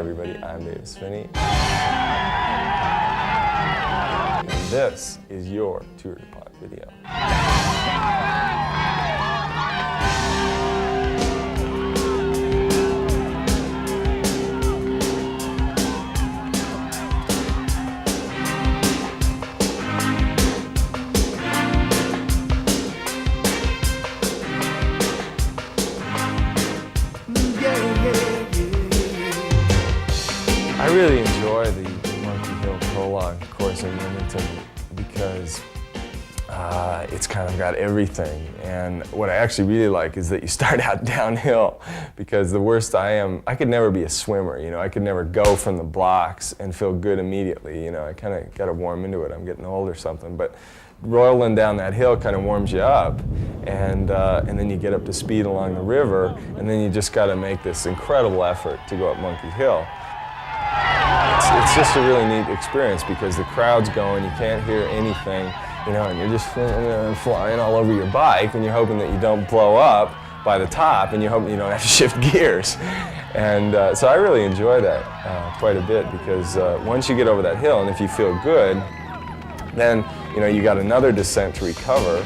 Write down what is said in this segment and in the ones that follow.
everybody, I'm Dave Spinney. And this is your Tour DuPont video. I really enjoy the Monkey Hill Prologue course in Wilmington because it's kind of got everything. And what I actually really like is that you start out downhill, because the worst I could never be a swimmer, you know. I could never go from the blocks and feel good immediately, you know. I kind of got to warm into it. I'm getting old or something. But rolling down that hill kind of warms you up, and then you get up to speed along the river, and then you just got to make this incredible effort to go up Monkey Hill. It's just a really neat experience because the crowd's going, you can't hear anything, you know, and you're just flying all over your bike, and you're hoping that you don't blow up by the top, and you're hoping you don't have to shift gears. And so I really enjoy that quite a bit, because once you get over that hill, and if you feel good, then you know you got another descent to recover.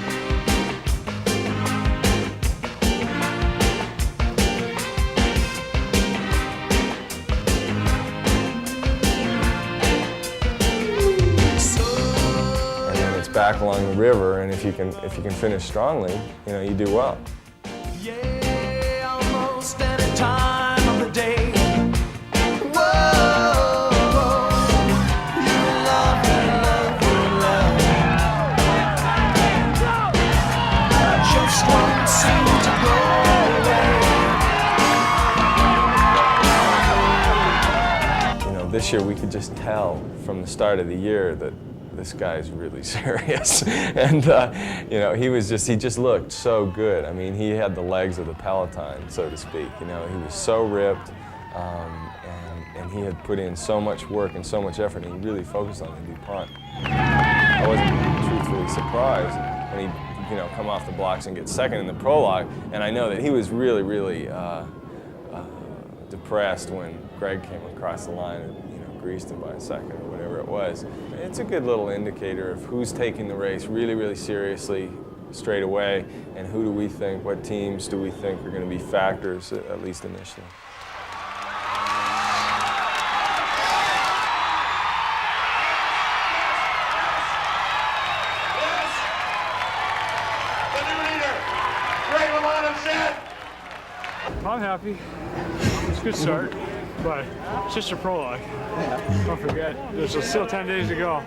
Back along the river, and if you can finish strongly, you know, you do well. Yeah, almost any time of the day. Whoa, you love, just won't seem to go away. You know, this year we could just tell from the start of the year that this guy's really serious. And you know, he just looked so good. I mean, he had the legs of the peloton, so to speak. You know, he was so ripped, and he had put in so much work and so much effort, and he really focused on the DuPont. I wasn't truthfully surprised when he, you know, come off the blocks and get second in the prologue, and I know that he was really, really depressed when Greg came across the line and, you know, greased him by a second or whatever it was. It's a good little indicator of who's taking the race really, really seriously straight away, and who do we think, what teams do we think are going to be factors, at least initially. I'm happy. It's a good start, but it's just a prologue. Don't forget, there's still 10 days to go.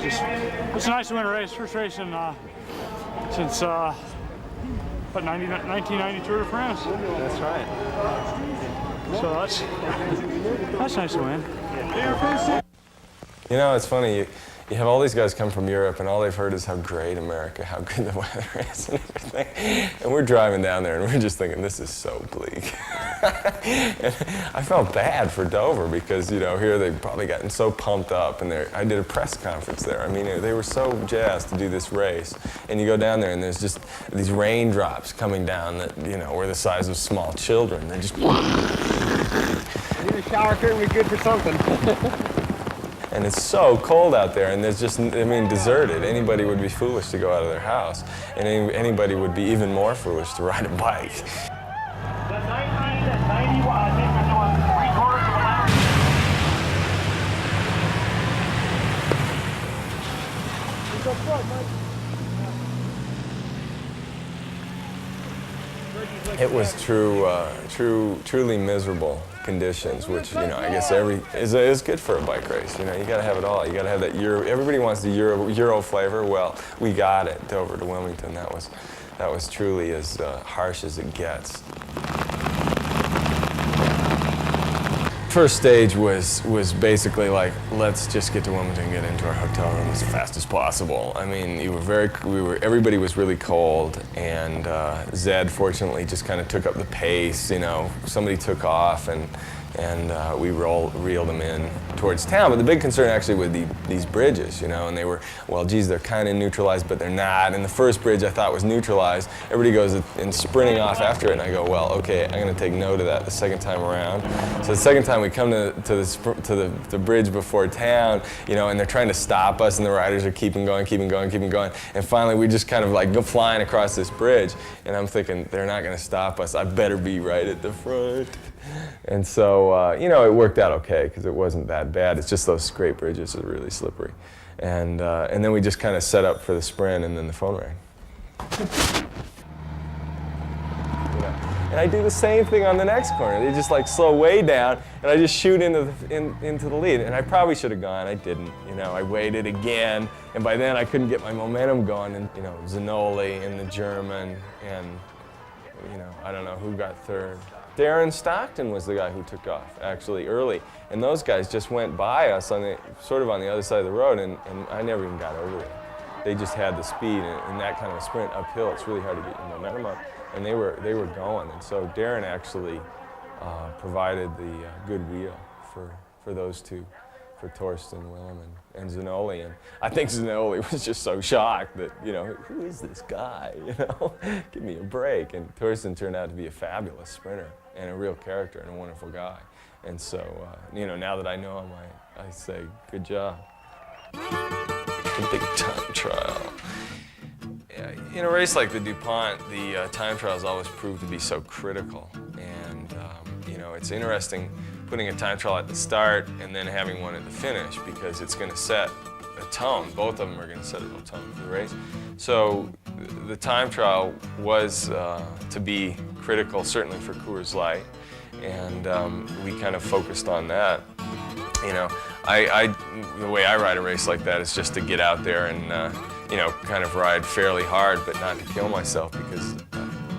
It's nice to win a race. First race in since 1990 Tour de France. That's right. So that's nice to win. You know, it's funny. You have all these guys come from Europe, and all they've heard is how great America, how good the weather is and everything. And we're driving down there, and we're just thinking, this is so bleak. And I felt bad for Dover because, you know, here they've probably gotten so pumped up, and I did a press conference there. I mean, they were so jazzed to do this race. And you go down there, and there's just these raindrops coming down that, you know, were the size of small children. They just... I need a shower curtain, we're good for something. And it's so cold out there, and there's just, I mean, deserted. Anybody would be foolish to go out of their house, and anybody would be even more foolish to ride a bike. The 19 and 91, I think they're doing 3/4 of a lap. It was truly miserable conditions, which, you know, I guess is good for a bike race. You know, you got to have it all. You got to have that Euro. Everybody wants the Euro flavor. Well, we got it. Dover to Wilmington. That was truly as harsh as it gets. First stage was basically like, let's just get to Wilmington and get into our hotel room as fast as possible. I mean, everybody was really cold, and Zed fortunately just kind of took up the pace. You know, somebody took off, and and we reeled them in towards town. But the big concern actually with these bridges, you know, and they were, well, geez, they're kind of neutralized, but they're not. And the first bridge I thought was neutralized. Everybody goes and sprinting off after it, and I go, well, okay, I'm going to take note of that the second time around. So the second time we come to the bridge before town, you know, and they're trying to stop us, and the riders are keeping going, and finally we just kind of like go flying across this bridge, and I'm thinking, they're not going to stop us. I better be right at the front. And so, you know, it worked out okay because it wasn't that bad. It's just those great bridges are really slippery. And then we just kind of set up for the sprint, and then the phone rang. You know, and I do the same thing on the next corner. They just like slow way down, and I just shoot into the lead. And I probably should have gone. I didn't. You know, I waited again, and by then I couldn't get my momentum going. And you know, Zanoli and the German, and you know, I don't know who got third. Darren Stockton was the guy who took off, actually, early. And those guys just went by us on sort of on the other side of the road, and I never even got over there. They just had the speed, and that kind of a sprint uphill, it's really hard to get your momentum up. And they were going, and so Darren actually provided the good wheel for those two, for Torsten, Willem, and Zanoli. And I think Zanoli was just so shocked that, you know, who is this guy, you know? Give me a break. And Torsten turned out to be a fabulous sprinter and a real character and a wonderful guy. And so, you know, now that I know him, I say, good job. The big time trial. In a race like the DuPont, the time trials always prove to be so critical. And, you know, it's interesting putting a time trial at the start and then having one at the finish, because it's going to set a tone. Both of them are going to set a real tone for the race. So the time trial was to be critical, certainly for Coors Light, and we kind of focused on that. You know, the way I ride a race like that is just to get out there and you know, kind of ride fairly hard, but not to kill myself, because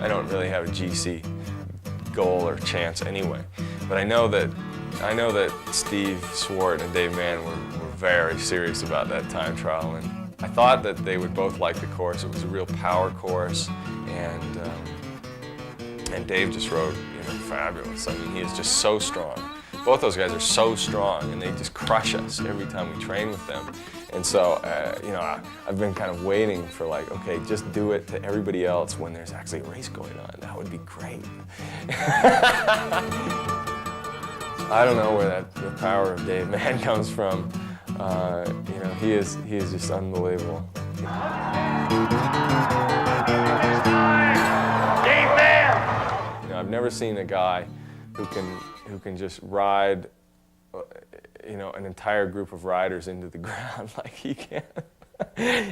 I don't really have a GC goal or chance anyway. But I know that Steve Swart and Dave Mann were very serious about that time trial, and I thought that they would both like the course. It was a real power course, and Dave just rode, you know, fabulous. I mean, he is just so strong. Both those guys are so strong, and they just crush us every time we train with them. And so, you know, I've been kind of waiting for, like, okay, just do it to everybody else when there's actually a race going on. That would be great. I don't know where the power of Dave Mann comes from. You know, he is just unbelievable. Dave Mann! You know, I've never seen a guy who can just ride, you know, an entire group of riders into the ground like he can.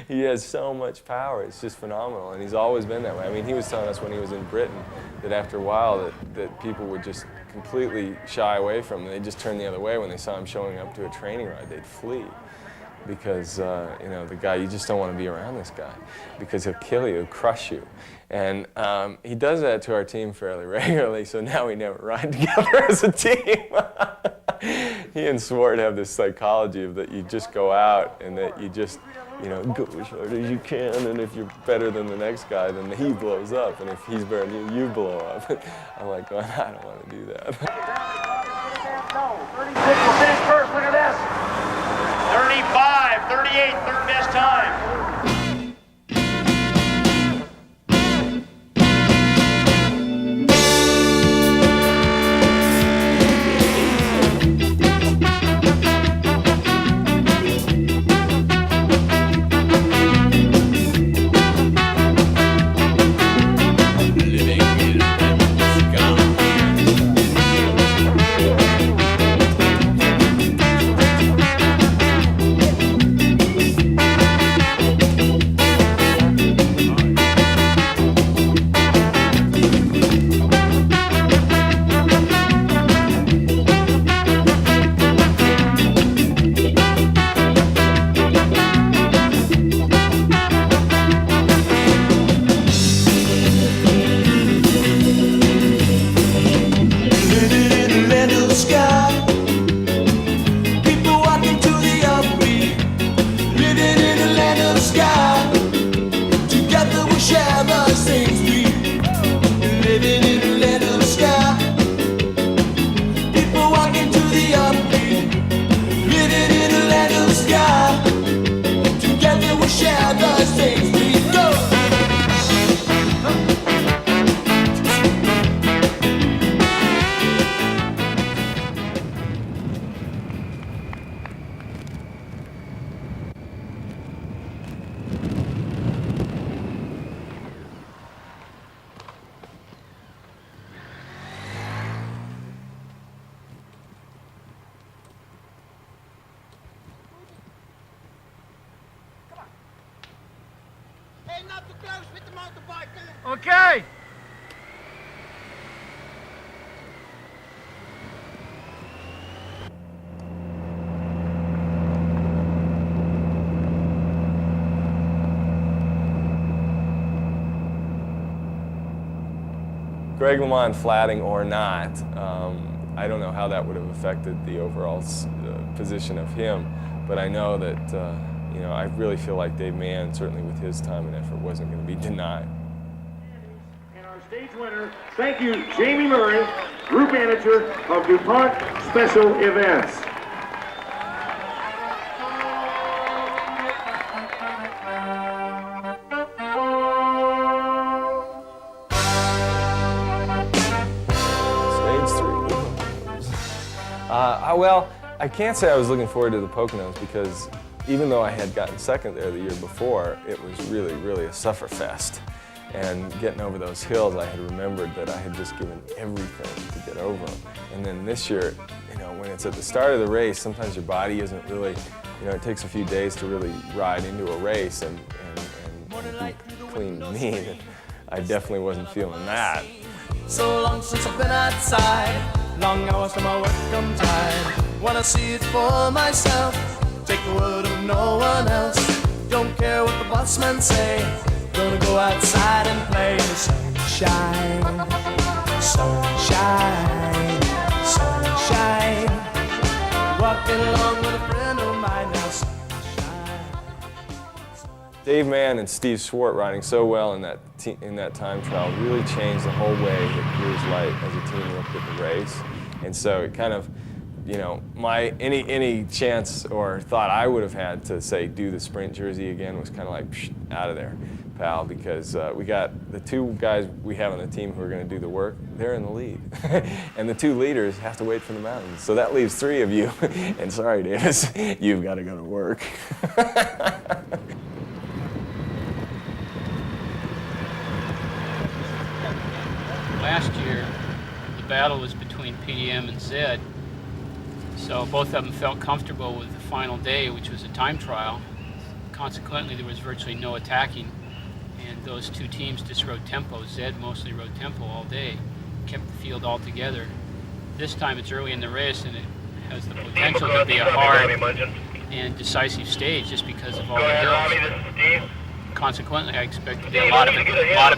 He has so much power. It's just phenomenal, and he's always been that way. I mean, he was telling us when he was in Britain that after a while that people would just completely shy away from him. They'd just turn the other way when they saw him showing up to a training ride. They'd flee because, you know, the guy, you just don't want to be around this guy because he'll kill you, he'll crush you. And he does that to our team fairly regularly, so now we never ride together as a team. He and Swart have this psychology of that you just go out and that you just, you know, go as hard as you can, and if you're better than the next guy, then he blows up, and if he's better than you, you blow up. I'm like, going, I don't want to do that. 36 will finish first, look at this. 35, 38, third best time. Okay. Greg LeMond flatting or not, I don't know how that would have affected the overall position of him, but I know that, you know, I really feel like Dave Mann, certainly with his time and effort, wasn't going to be denied. And our stage winner, thank you, Jamie Murray, Group Manager of DuPont Special Events. Well, I can't say I was looking forward to the Poconos because even though I had gotten second there the year before, it was really, really a sufferfest. And getting over those hills, I had remembered that I had just given everything to get over them. And then this year, you know, when it's at the start of the race, sometimes your body isn't really, you know, it takes a few days to really ride into a race and be clean and mean. And I definitely wasn't feeling that. So long since I've been outside, long hours till my work come tired. Wanna see it for myself, take the word of no one else. Don't care what the boss men say, gonna go outside and play in the sunshine, sunshine, sunshine. Walking along with a friend of mine now, sunshine. Dave Mann and Steve Swart riding so well in that time trial really changed the whole way that Coors Light as a team looked at the race. And so it kind of, you know, any chance or thought I would have had to say do the sprint jersey again was kind of like out of there, pal, because we got the two guys we have on the team who are going to do the work. They're in the lead, and the two leaders have to wait for the mountains. So that leaves three of you. And sorry, Davis, you've got to go to work. Last year, the battle was between PDM and Zed, so both of them felt comfortable with the final day, which was a time trial. Consequently, there was virtually no attacking, and those two teams just rode tempo. Zed mostly rode tempo all day, kept the field all together. This time it's early in the race, and it has the potential to be a hard and decisive stage just because of all the hills. Consequently, I expect to be a lot of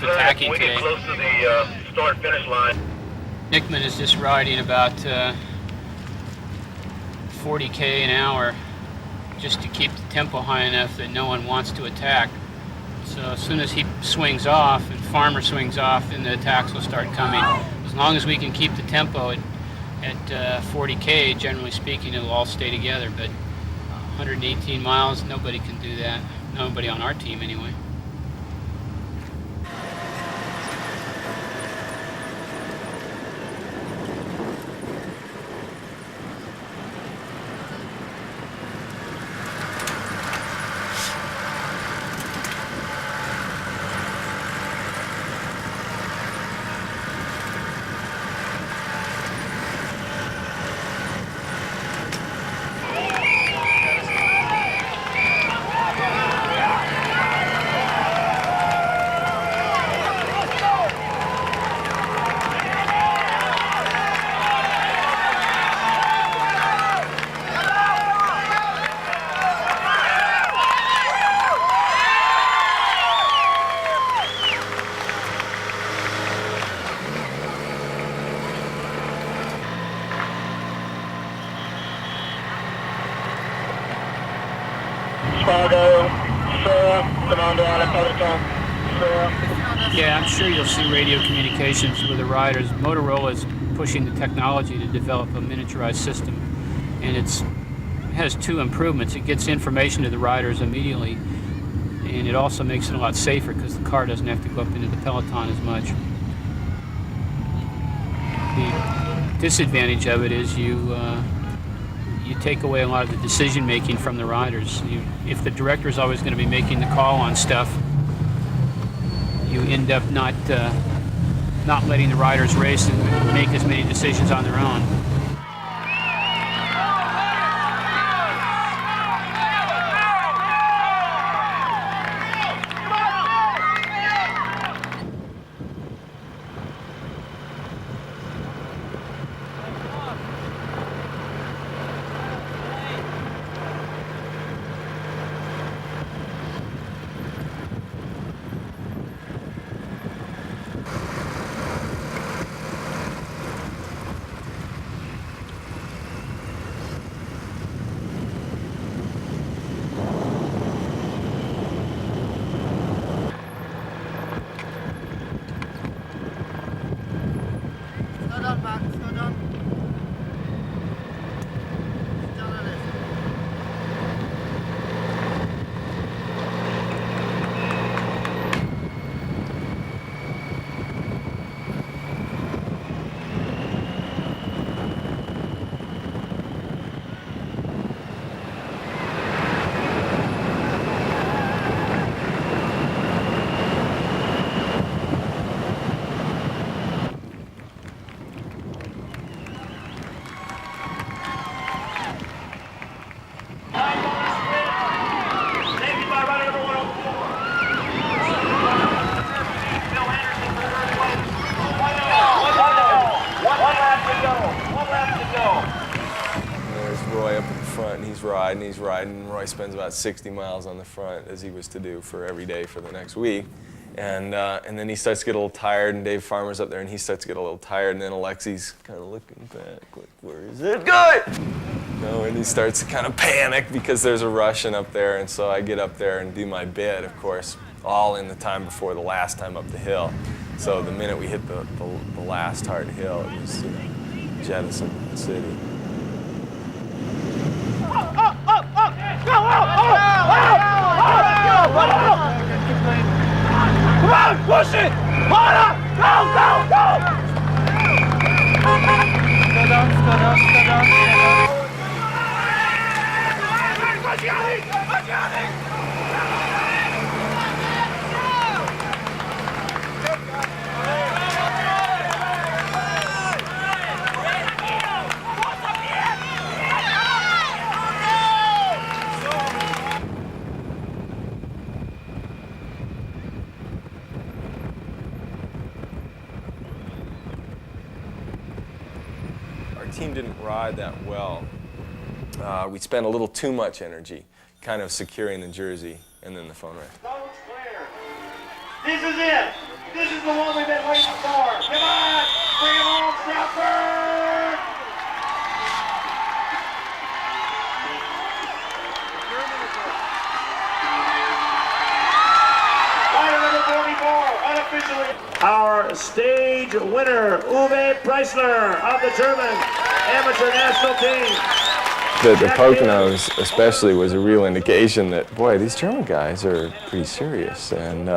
attacking today. Close to the start-finish line. Nickman is just riding about 40K an hour just to keep the tempo high enough that no one wants to attack. So as soon as he swings off and Farmer swings off, then the attacks will start coming. As long as we can keep the tempo at 40K, generally speaking, it'll all stay together. But 118 miles, nobody can do that. Nobody on our team, anyway. Yeah, I'm sure you'll see radio communications with the riders. Motorola is pushing the technology to develop a miniaturized system, and it has two improvements. It gets information to the riders immediately, and it also makes it a lot safer because the car doesn't have to go up into the peloton as much. The disadvantage of it is you take away a lot of the decision making from the riders. If the director is always going to be making the call on stuff, you end up not letting the riders race and make as many decisions on their own. front, and he's riding, and Roy spends about 60 miles on the front, as he was to do for every day for the next week. And then he starts to get a little tired, and Dave Farmer's up there, and he starts to get a little tired, and then Alexi's kind of looking back, like, where is it going? And he starts to kind of panic because there's a Russian up there, and so I get up there and do my bid, of course, all in the time before the last time up the hill. So the minute we hit the last hard hill, it was, jettison the city. Come on, push it! Hold up! Go, go, go! Slow down, slow down, slow down, slow Our team didn't ride that well. We spent a little too much energy kind of securing the jersey and then the phone rang. Zone's clear. This is it. This is the one we've been waiting for. Come on, bring him home, Stratford! Rider number 44, unofficially. Our stage winner, Uwe Preisler of the German amateur national team. The Poconos especially was a real indication that, boy, these German guys are pretty serious. And,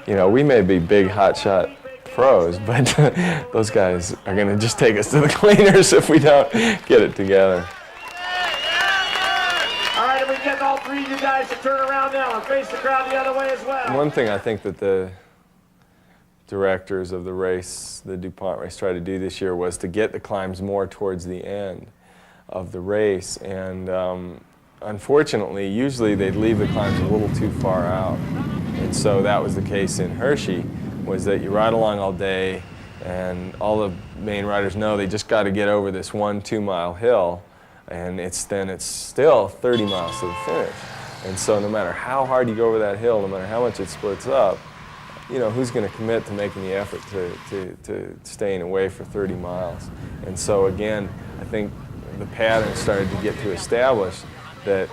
we may be big hotshot pros, but those guys are going to just take us to the cleaners if we don't get it together. All right, and we get all three of you guys to turn around now and face the crowd the other way as well. One thing I think that the directors of the race, the DuPont race, tried to do this year was to get the climbs more towards the end of the race, and unfortunately, usually they'd leave the climbs a little too far out. And so that was the case in Hershey, was that you ride along all day, and all the main riders know they just got to get over this 1-2 mile hill, and it's still 30 miles to the finish. And so no matter how hard you go over that hill, no matter how much it splits up, who's going to commit to making the effort to staying away for 30 miles? And so again, I think the pattern started to get to establish that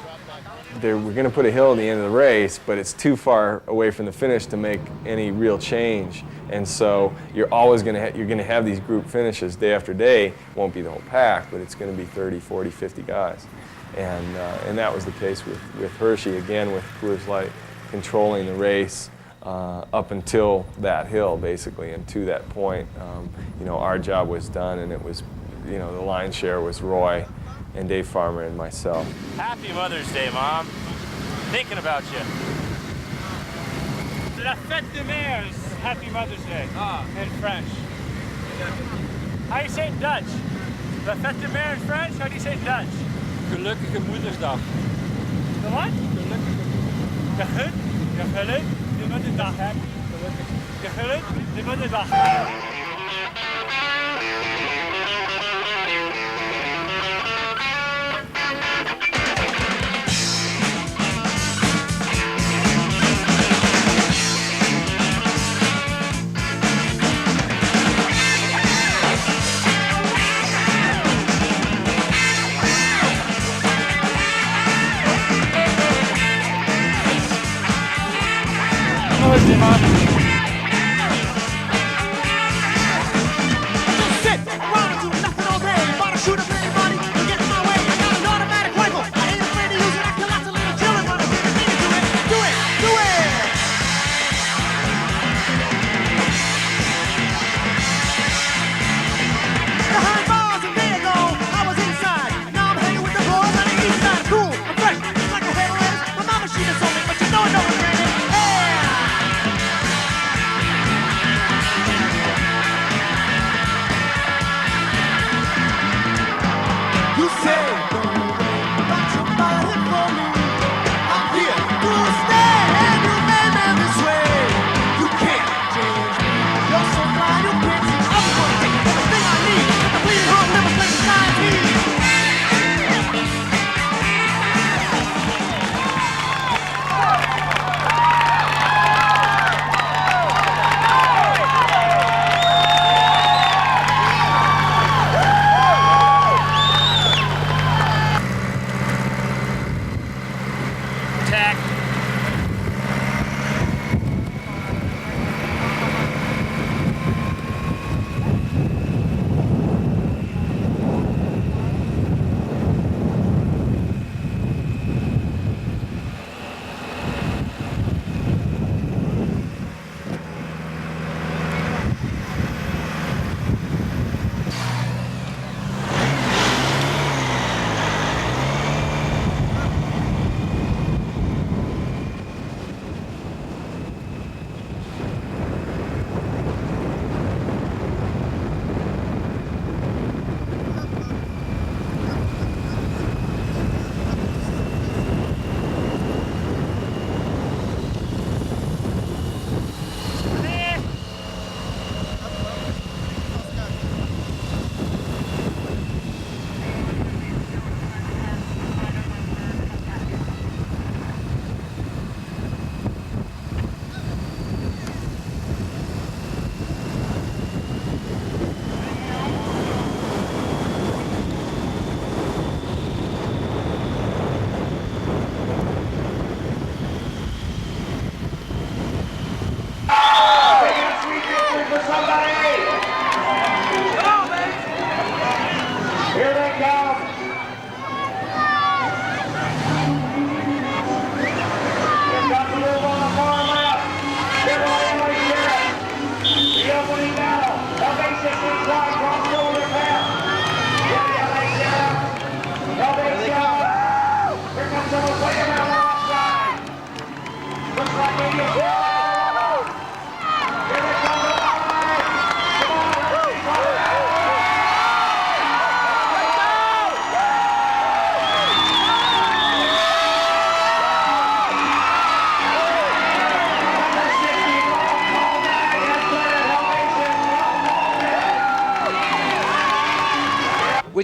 we're going to put a hill at the end of the race, but it's too far away from the finish to make any real change. And so you're always going to have these group finishes day after day. Won't be the whole pack, but it's going to be 30, 40, 50 guys. And that was the case with Hershey, again with Coors Light controlling the race up until that hill, basically, and to that point, our job was done, and it was, the lion's share was Roy and Dave Farmer and myself. Happy Mother's Day, Mom. Thinking about you. La fête des mères, Happy Mother's Day, in French. How do you say it in Dutch? La fête des mères in French, how do you say it in Dutch? Gelukkige Moedersdag. The what? Gelukkig. Gelukkig. De Moederdag. Gelukkig. De Moederdag.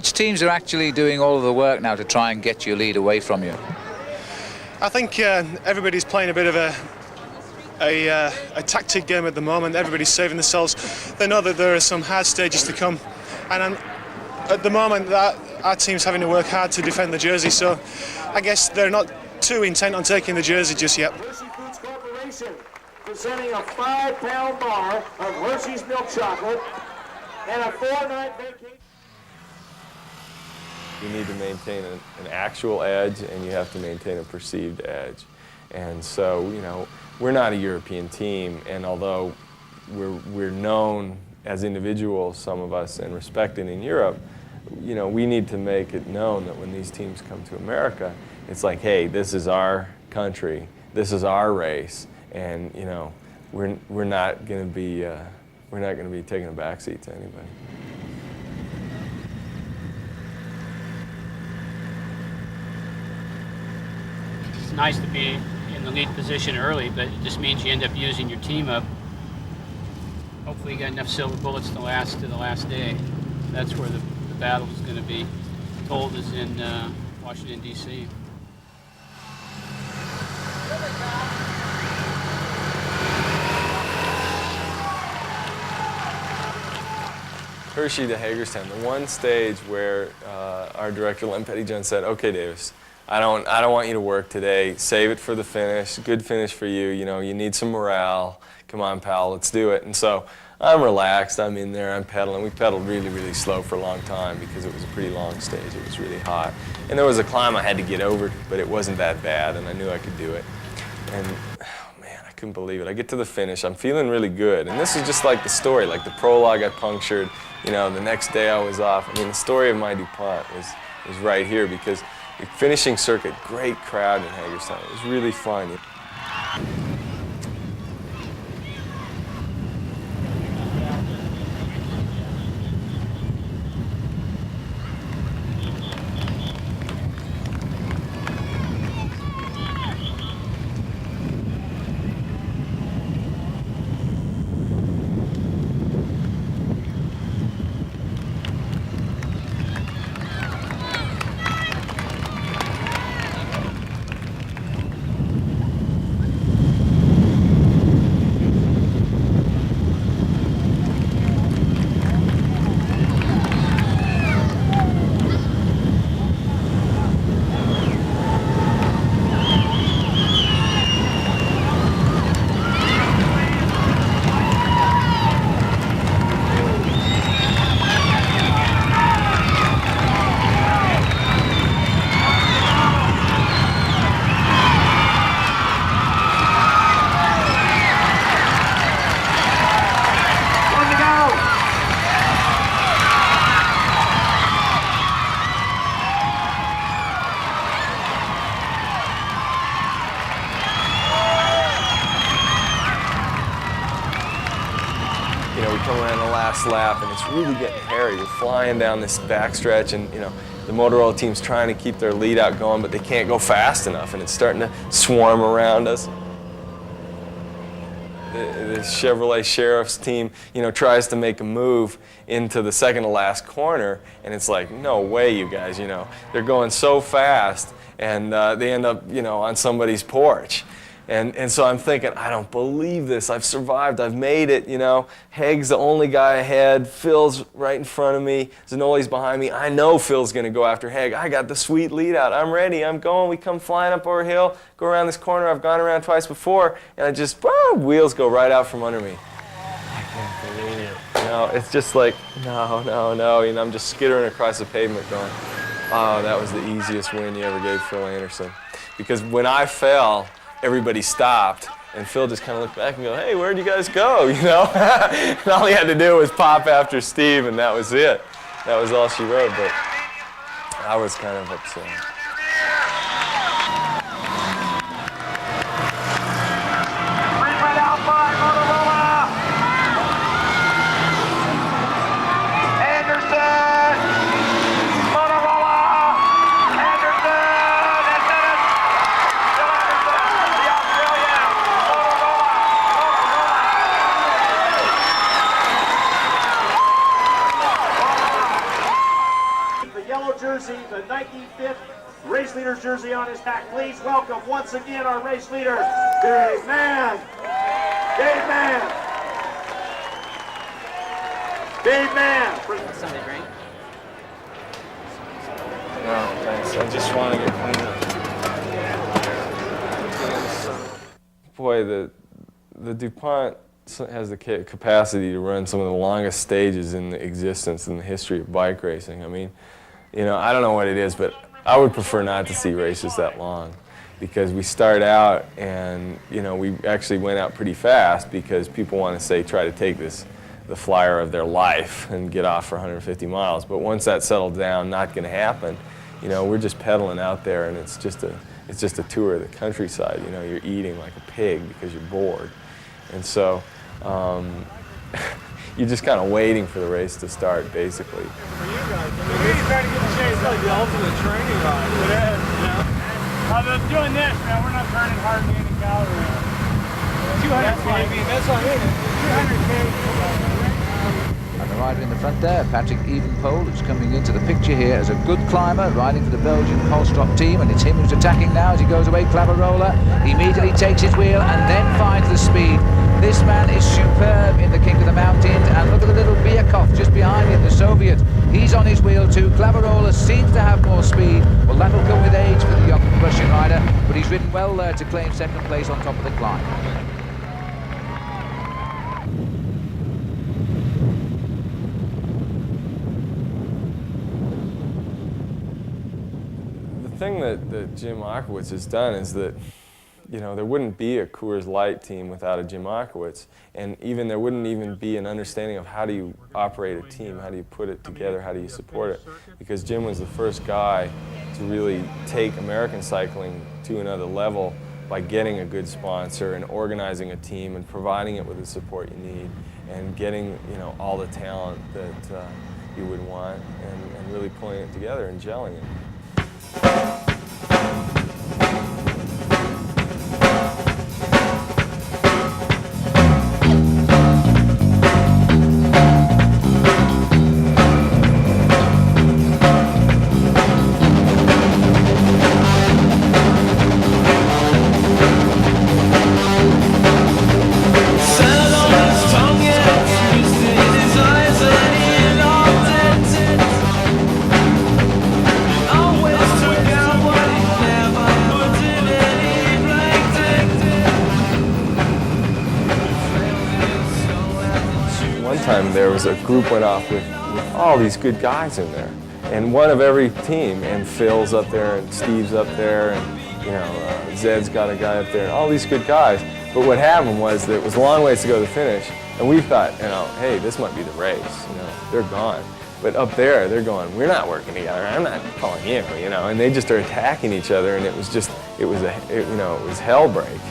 Which teams are actually doing all of the work now to try and get your lead away from you? I think everybody's playing a bit of a tactic game at the moment. Everybody's saving themselves. They know that there are some hard stages to come, and at the moment our team's having to work hard to defend the jersey, so I guess they're not too intent on taking the jersey just yet. Hershey Foods Corporation presenting a 5-pound bar of Hershey's milk chocolate and a 4-night vacation. You need to maintain an actual edge, and you have to maintain a perceived edge. And so, you know, we're not a European team, and although we're known as individuals, some of us, and respected in Europe, you know, we need to make it known that when these teams come to America, it's like, hey, this is our country, this is our race, and you know, we're not going to be taking a backseat to anybody. It's nice to be in the lead position early, but it just means you end up using your team up. Hopefully you got enough silver bullets to last to the last day. That's where the battle is going to be told, is in Washington, D.C. Hershey to Hagerstown, the one stage where our director Len Pettyjohn said, "Okay, Davis, I don't want you to work today. Save it for the finish. Good finish for you. You know, you need some morale. Come on, pal, let's do it." And so I'm relaxed. I'm in there. I'm pedaling. We pedaled really, really slow for a long time because it was a pretty long stage. It was really hot, and there was a climb I had to get over, but it wasn't that bad, and I knew I could do it. And oh man, I couldn't believe it. I get to the finish. I'm feeling really good, and this is just like the story. Like the prologue, I punctured. You know, the next day I was off. I mean, the story of my DuPont was right here because the finishing circuit, great crowd in Hagerstown. It was really fun. Come around the last lap, and it's really getting hairy. You're flying down this backstretch, and you know the Motorola team's trying to keep their lead out going, but they can't go fast enough, and it's starting to swarm around us. The Chevrolet Sheriff's team, you know, tries to make a move into the second to last corner, and it's like, no way, you guys, you know, they're going so fast, and they end up, you know, on somebody's porch. And so I'm thinking, I don't believe this. I've survived. I've made it, you know. Haig's the only guy ahead. Phil's right in front of me. Zanoli's behind me. I know Phil's going to go after Haig. I got the sweet lead out. I'm ready. I'm going. We come flying up over a hill, go around this corner. I've gone around twice before, and I just, wheels go right out from under me. I can't believe it. You know, it's just like, no. You know, I'm just skittering across the pavement going, oh, that was the easiest win you ever gave Phil Anderson. Because when I fell, everybody stopped, and Phil just kind of looked back and go, hey, where'd you guys go, you know? And all he had to do was pop after Steve, and that was it. That was all she wrote, but I was kind of upset. race leader's jersey on his back. Please welcome once again our race leader, Dave Mann. Dave Mann. Dave Mann. Sunday rain. No, thanks. I just want to get cleaned up. Boy, the DuPont has the capacity to run some of the longest stages in the existence in the history of bike racing. I mean, you know, I don't know what it is, but I would prefer not to see races that long, because we start out and, you know, we actually went out pretty fast because people want to say try to take the flyer of their life and get off for 150 miles. But once that settled down, not going to happen. You know, we're just pedaling out there, and it's just a tour of the countryside. You know, you're eating like a pig because you're bored, and so you're just kind of waiting for the race to start, basically. For you guys, I mean, you're trying to get the chase like the ultimate training ride. It is, you know. Doing this, man, we're not burning hardly any calories. 200 I mean, that's what I mean. 200 And the rider in the front there, Patrick Evenpole, who's coming into the picture here as a good climber, riding for the Belgian Polstrop team, and it's him who's attacking now as he goes away. Clavarola immediately takes his wheel and then finds the speed. This man is superb in the King of the Mountains, and look at the little Biakov just behind him, the Soviet. He's on his wheel too. Clavarola seems to have more speed. Well, that'll come with age for the young Russian rider, but he's ridden well there to claim second place on top of the climb. The thing that Jim Akowitz has done is that, you know, there wouldn't be a Coors Light team without a Jim Akowitz, and even there wouldn't even be an understanding of how do you operate a team, how do you put it together, how do you support it, because Jim was the first guy to really take American cycling to another level by getting a good sponsor and organizing a team and providing it with the support you need and getting, you know, all the talent that you would want and really pulling it together and gelling it. Time there was a group went off with all these good guys in there, and one of every team, and Phil's up there and Steve's up there, and you know Zed's got a guy up there, and all these good guys. But what happened was that it was a long ways to go to the finish, and we thought, you know, hey, this might be the race. You know, they're gone. But up there, they're going, we're not working together. I'm not calling you, you know. And they just started attacking each other, and it was just, it was hell break.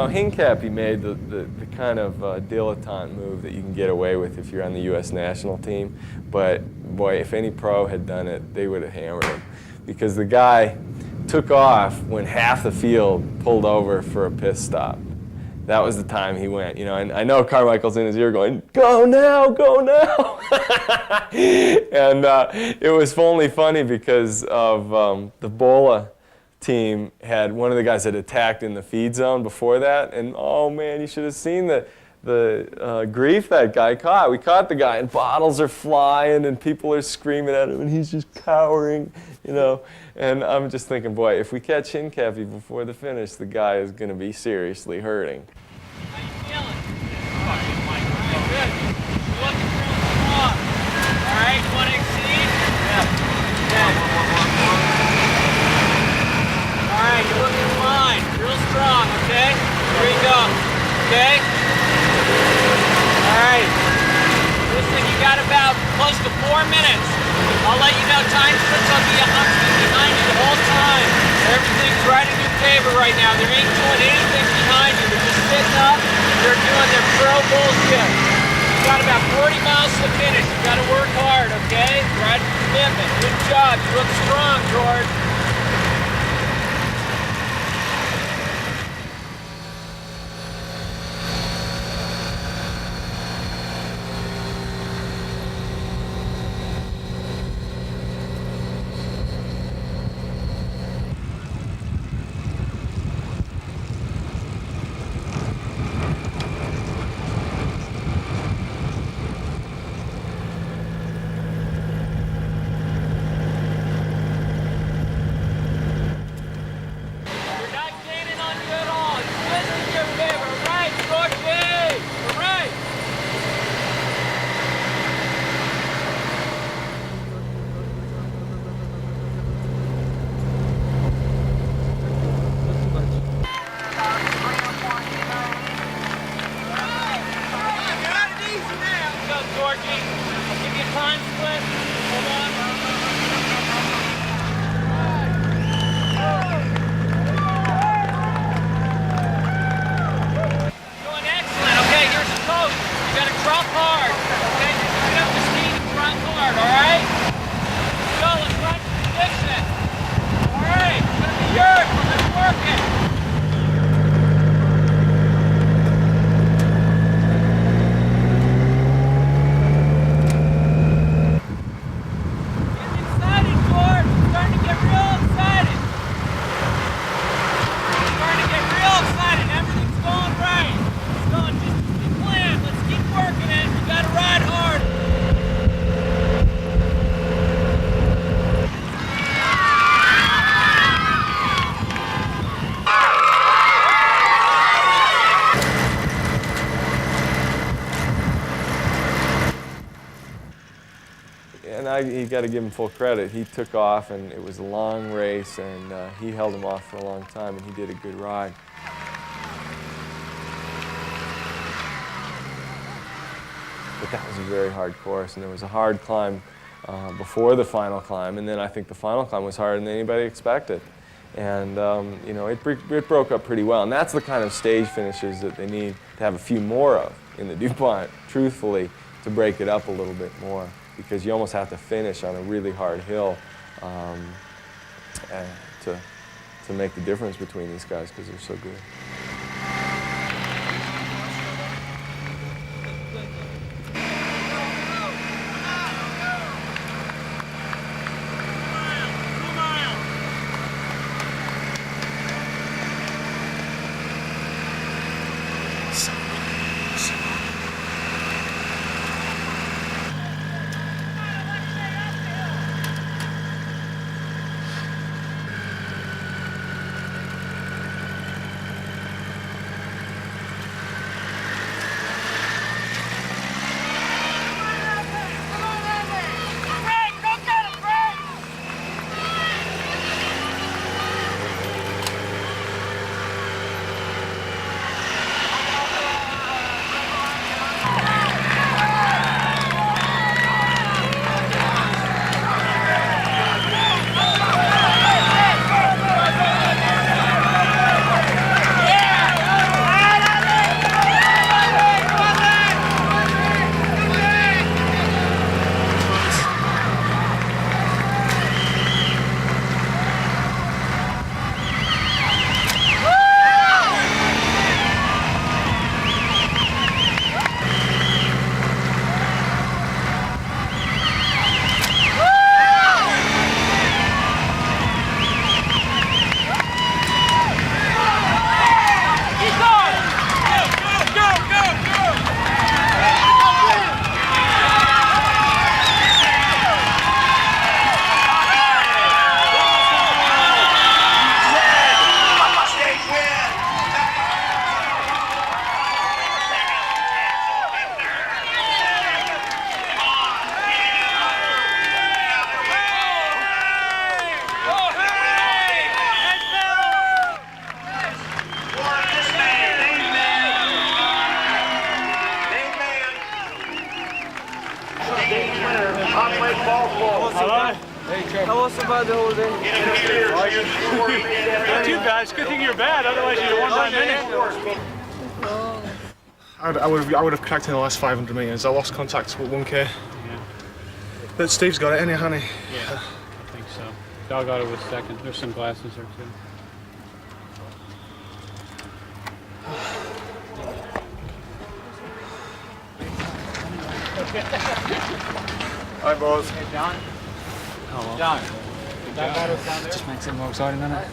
Now, Hincapie made the kind of dilettante move that you can get away with if you're on the U.S. national team. But, boy, if any pro had done it, they would have hammered him. Because the guy took off when half the field pulled over for a pit stop. That was the time he went, you know. And I know Carmichael's in his ear going, "Go now, go now!" And it was only funny because of the Bola team had one of the guys had attacked in the feed zone before that, and oh man, you should have seen the grief that guy caught. We caught the guy, and bottles are flying, and people are screaming at him, and he's just cowering, you know. And I'm just thinking, boy, if we catch Hincapie before the finish, the guy is going to be seriously hurting. How you feeling? Good. You're looking for a spot. All right, you want to exceed? Yeah. All right, you're looking fine. Real strong, okay? Here you go. Okay? All right. Listen, you got about close to 4 minutes. I'll let you know time slips. I'll be behind you the whole time. Everything's right in your favor right now. There ain't doing anything behind you. They're just sitting up. They're doing their pro bullshit. You got about 40 miles to finish. You got to work hard, okay? Right at the commitment. Good job. You look strong, George. You got to give him full credit. He took off, and it was a long race, and he held him off for a long time, and he did a good ride. But that was a very hard course, and there was a hard climb before the final climb, and then I think the final climb was harder than anybody expected. And you know, it broke up pretty well, and that's the kind of stage finishes that they need to have a few more of in the DuPont, truthfully, to break it up a little bit more, because you almost have to finish on a really hard hill to make the difference between these guys, because they're so good. How was about the whole day? Not too bad. It's a good thing you're bad, otherwise you'd have won by a minute. I would have cracked in the last 500 metres. I lost contact with 1K. Yeah. But Steve's got it, ain't he, honey? Yeah, I think so. Delgado was second. There's some glasses there too. Hi, boys. Hey, John. Hello. John. Delgado's down there. Just makes it more exciting, doesn't it?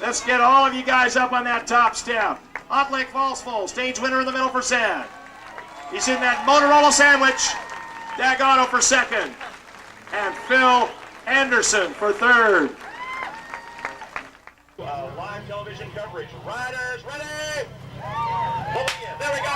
Let's get all of you guys up on that top step. Hot Lake Falls full. Stage winner in the middle for Zed. He's in that Motorola sandwich. Delgado for second. And Phil Anderson for third. Live television coverage. Riders, ready? There we go.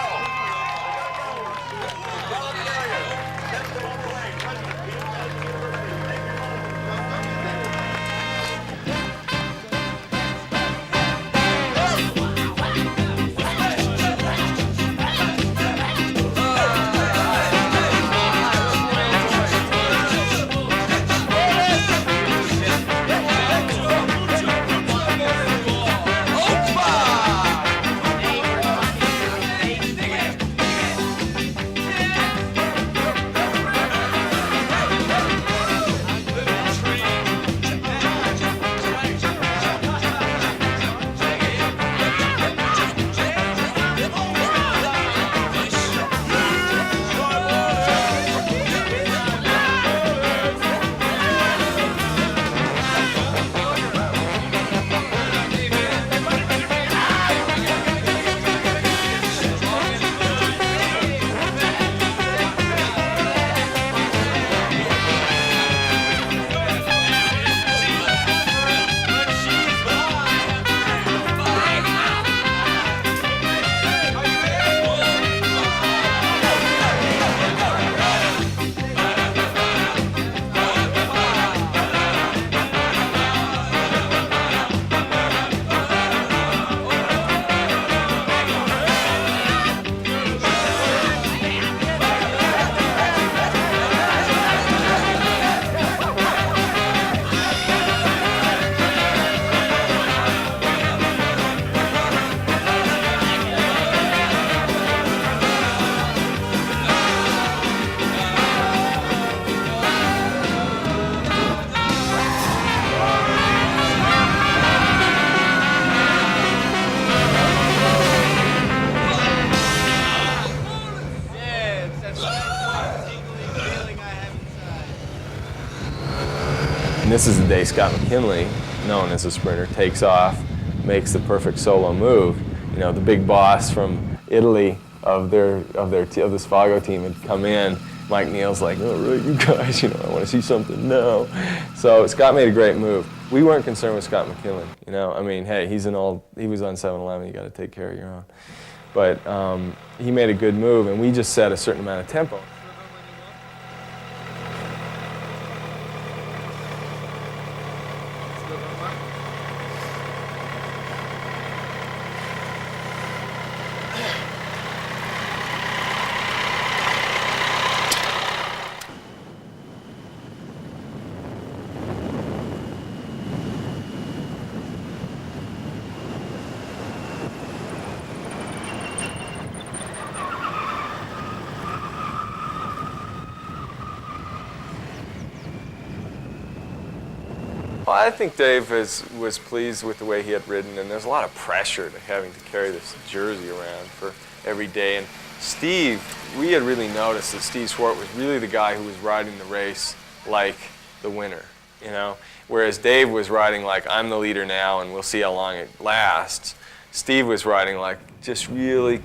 And this is the day Scott McKinley, known as a sprinter, takes off, makes the perfect solo move. You know, the big boss from Italy of the Svago team had come in. Mike Neal's like, oh, really, you guys, you know, I want to see something now. So Scott made a great move. We weren't concerned with Scott McKinley, you know. I mean, hey, he was on 7-Eleven, you got to take care of your own. But he made a good move, and we just set a certain amount of tempo. Well, I think Dave was pleased with the way he had ridden, and there's a lot of pressure to having to carry this jersey around for every day. And Steve, we had really noticed that Steve Swart was really the guy who was riding the race like the winner, you know? Whereas Dave was riding like, I'm the leader now and we'll see how long it lasts. Steve was riding like just really,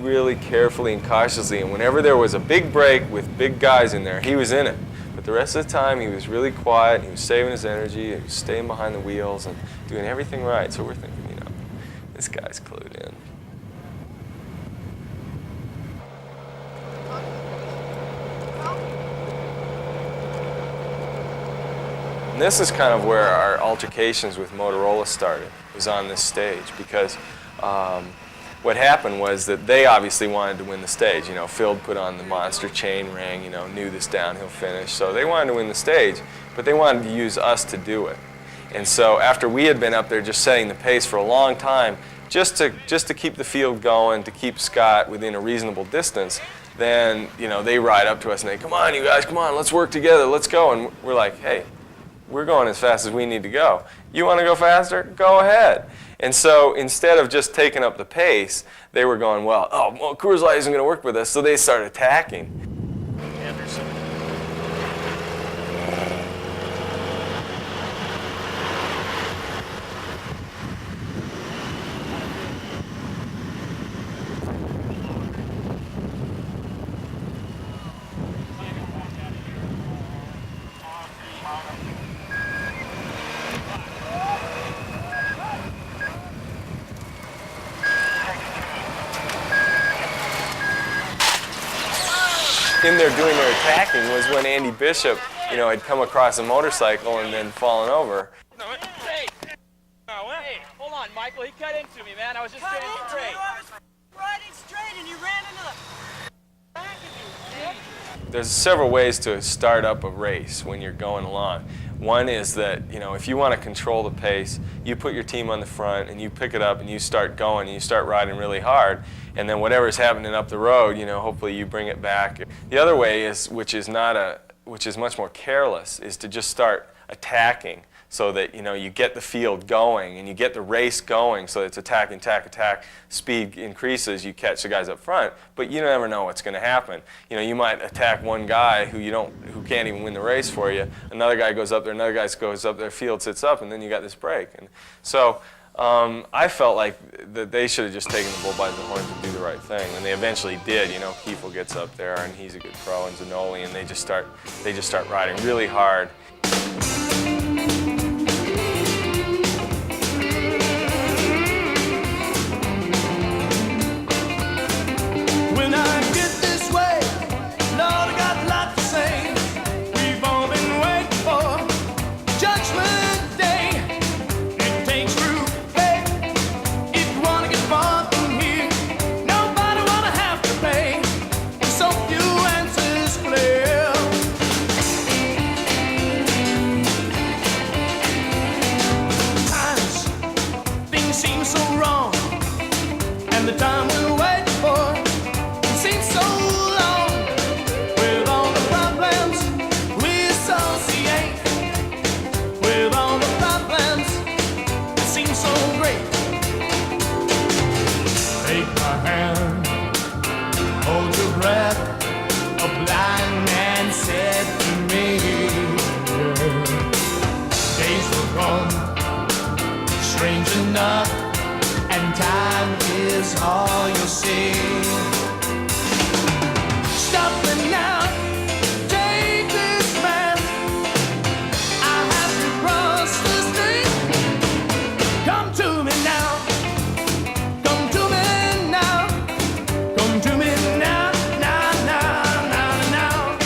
really carefully and cautiously, and whenever there was a big break with big guys in there, he was in it. But the rest of the time, he was really quiet, he was saving his energy, he was staying behind the wheels and doing everything right. So we're thinking, you know, this guy's clued in. And this is kind of where our altercations with Motorola started, was on this stage, because what happened was that they obviously wanted to win the stage. You know, Phil put on the monster chain ring, you know, knew this downhill finish. So they wanted to win the stage, but they wanted to use us to do it. And so after we had been up there just setting the pace for a long time, just to keep the field going, to keep Scott within a reasonable distance, then, you know, they ride up to us and they, come on, you guys, come on, let's work together, let's go. And we're like, hey, we're going as fast as we need to go. You want to go faster? Go ahead. And so instead of just taking up the pace, they were going, well, Coors Light isn't going to work with us, so they started attacking. Anderson. In there doing their attacking was when Andy Bishop, you know, had come across a motorcycle and then fallen over. Hey, hold on, Michael. He cut into me, man. I was just straight. I was riding straight and you ran into the back of you. There's several ways to start up a race when you're going along. One is that, you know, if you want to control the pace, you put your team on the front and you pick it up and you start going and you start riding really hard, and then whatever's happening up the road, you know, hopefully you bring it back. The other way is, which is much more careless, is to just start attacking so that, you know, you get the field going and you get the race going, so it's attack, attack, attack, speed increases, you catch the guys up front, but you never know what's going to happen. You know, you might attack one guy who can't even win the race for you, another guy goes up there, another guy goes up there, field sits up, and then you got this break. And so I felt like that they should have just taken the bull by the horns and do the right thing, and they eventually did. You know, Kiefel gets up there and he's a good pro, and Zanoli, and they just start riding really hard. When I get this way, Lord, I got a lot to say. We've all been waiting for Judgment Day. It takes true faith if you want to get far from here. Nobody wanna have to pay. So few answers clear. Times things seem so wrong, and the time we're waiting for seems so long. With all the problems we associate, with all the problems that seem so great. Take my hand, hold your breath, a blind man said to me. Days will come, strange enough, and time is all you'll see. Stop me now, take this man. I have to cross the street. Come to me now, come to me now, come to me now, now, now, now, now.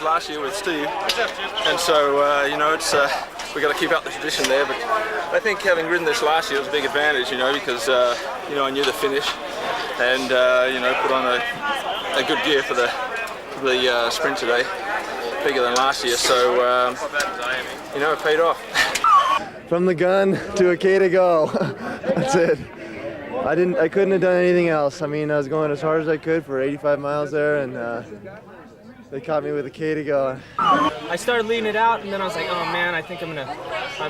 last year with Steve, and so you know, it's we got to keep up the tradition there. But I think having ridden this last year was a big advantage, you know, because you know, I knew the finish, and you know, put on a good gear for the sprint today, bigger than last year. So you know, it paid off. From the gun to a K to go. That's it. I couldn't have done anything else. I mean, I was going as hard as I could for 85 miles there, and they caught me with a K to go. I started leading it out, and then I was like, oh man, I think I'm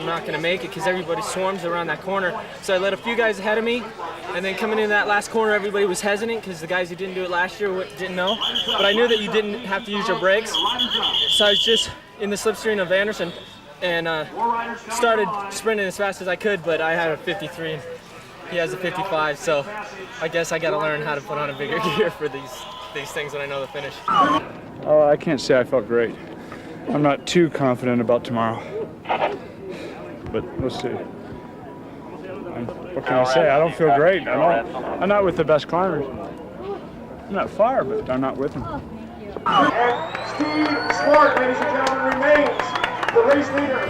not gonna make it because everybody swarms around that corner. So I let a few guys ahead of me, and then coming in that last corner, everybody was hesitant because the guys who didn't do it last year didn't know. But I knew that you didn't have to use your brakes, so I was just in the slipstream of Anderson and started sprinting as fast as I could, but I had a 53 and he has a 55, so I guess I got to learn how to put on a bigger gear for these things when I know the finish. Oh, I can't say I felt great. I'm not too confident about tomorrow, but we'll see. What can I say? I don't feel great. I'm not with the best climbers. I'm not far, but I'm not with them. Steve Swart, ladies and gentlemen, remains the race leader.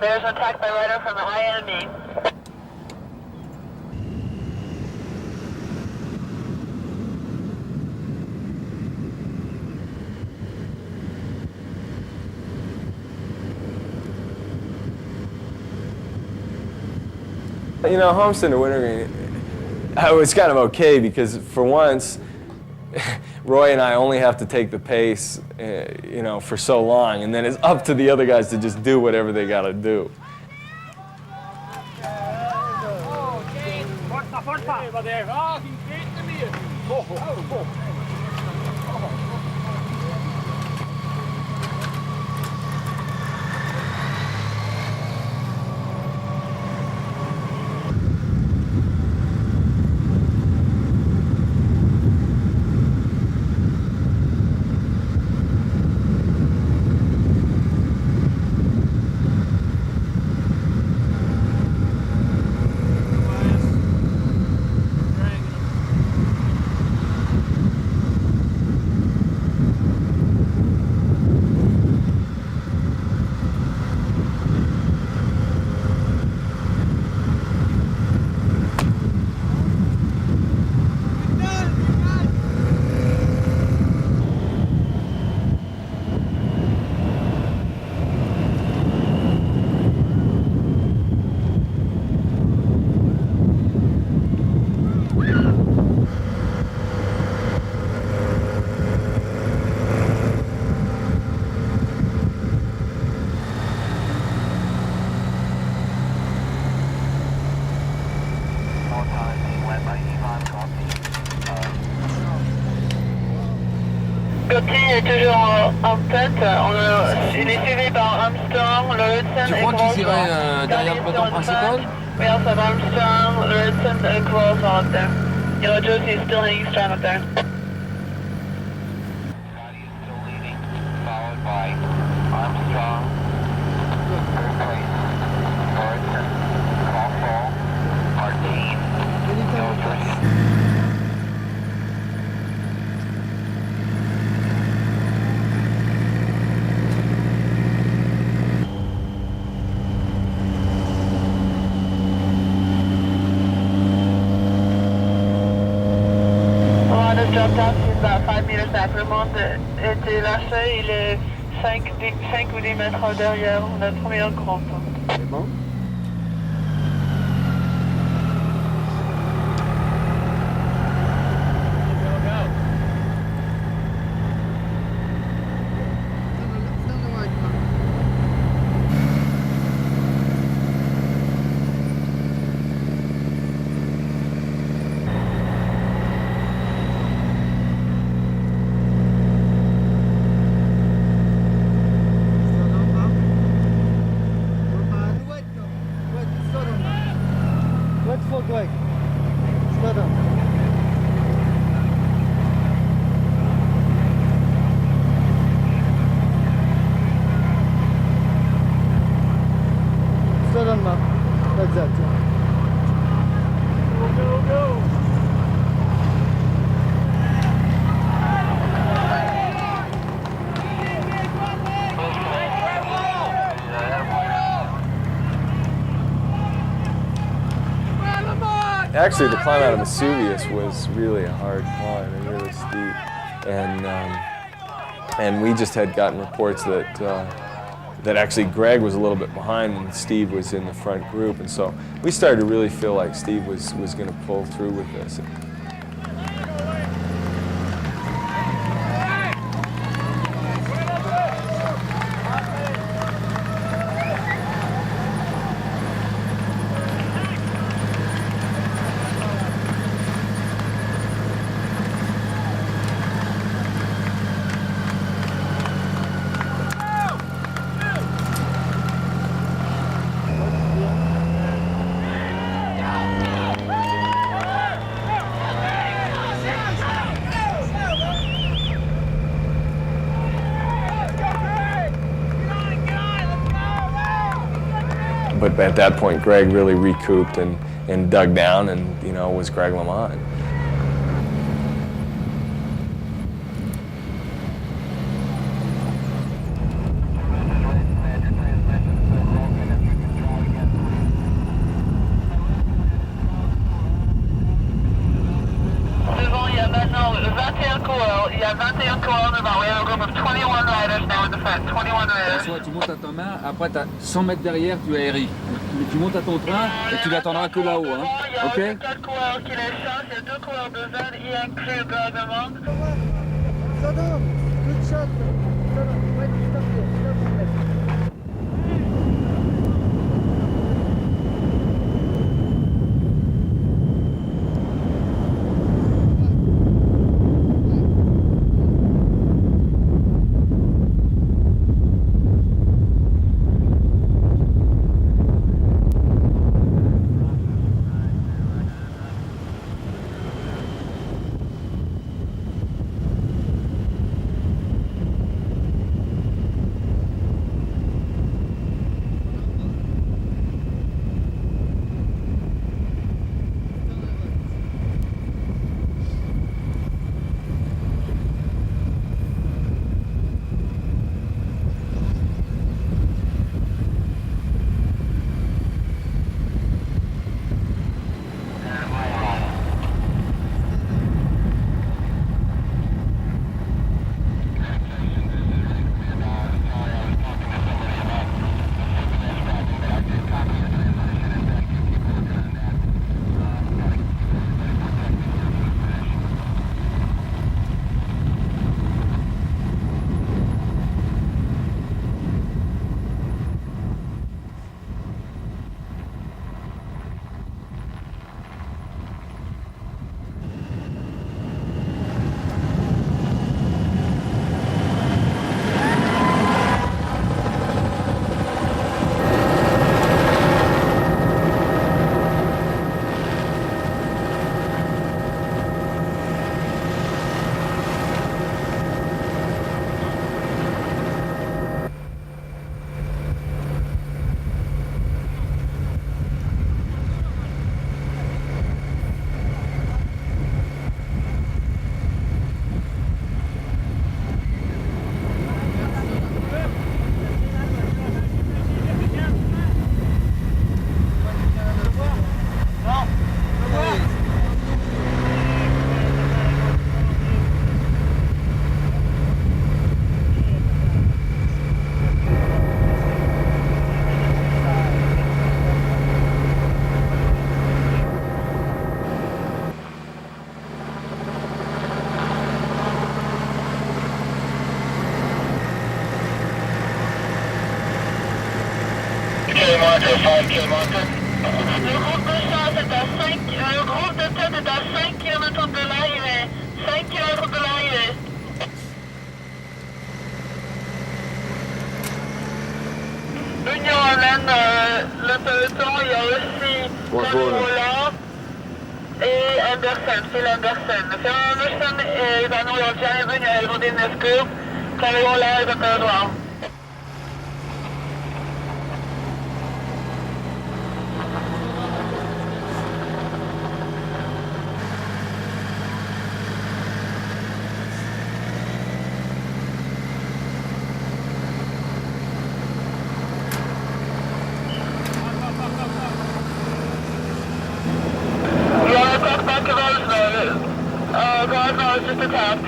There's an attack by rider from the high enemy. You know, Homestead and Wintergreen, I was kind of okay because for once, Roy and I only have to take the pace, you know, for so long, and then it's up to the other guys to just do whatever they got to do. tête. Il est suivi par Armstrong, le Hudson Tu et crois qu'il Cole. irait derrière le peloton principal? We also have Armstrong, le Hudson and Cole are up there. Yellow jersey is still hanging strong up there. Followed by Armstrong, third place, Morrison, Koffel, Martin, Yellow jersey. Dropped off, he's about 5 meters back. Le monde était lâché, il est 5 ou 10 mètres derrière le premier groupe. C'est bon? Actually, the climb out of Vesuvius was really a hard climb and really steep, and we just had gotten reports that that actually Greg was a little bit behind and Steve was in the front group, and so we started to really feel like Steve was going to pull through with this. But at that point, Greg really recouped and dug down and, you know, was Greg LeMond. Devant, il y a maintenant 21 coureurs. Il y a 21 coureurs devant. We have a group of 21 riders now in the front. 21 riders. Soit tu montes à ta main, après tu as 100 mètres derrière, tu as Eric. Tu montes à ton train et tu l'attendras que là-haut, hein. Ok? Il y a 4 coureurs qui les changent. Il y a 2 coureurs de Z, y inclut Greg LeMond. Good shot. Wait, stop here. marker, 5K marker. Le groupe de chasse est à 5, le groupe de tête est à 5 km de l'arrivée. 5 km de l'arrivée. Union amène le peloton, il y a aussi Carola et Andersen, Phil Andersen. Phil Andersen är nog känner Union och din nästgrupp. Carola är på peloton. Just attacked.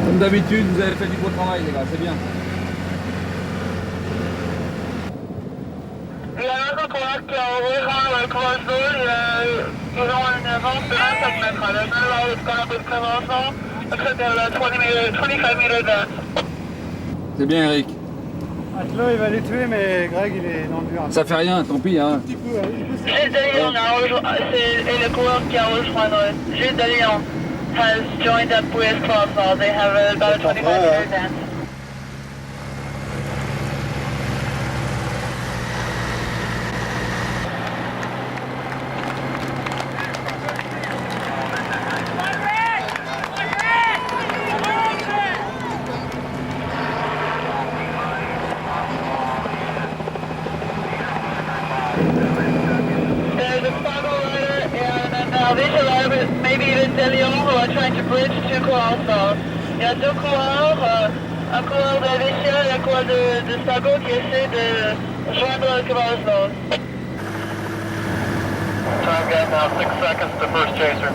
Comme d'habitude, vous avez fait du beau travail, les gars, c'est bien. Il y a un autre coureur qui a rejoint le cross-road, ils ont une avance de 25 mètres. Le middle is going to be commençant, except the 25 meter advance. C'est bien, Eric. Atlo, il va les tuer, mais Greg, il est dans le dur. Ça fait rien, tant pis, hein. Gilles de Lyon est le coureur qui a rejoint. Gilles de Lyon has joined up with Crossball. They have about a 25 meter advance. Maybe even De Lyon who are trying to bridge two coureurs. Il y a deux coureurs, un coureur de Vichy et un coureur de Stago qui essaient de joindre le Cavazos. Time gap now, 6 seconds to first chaser.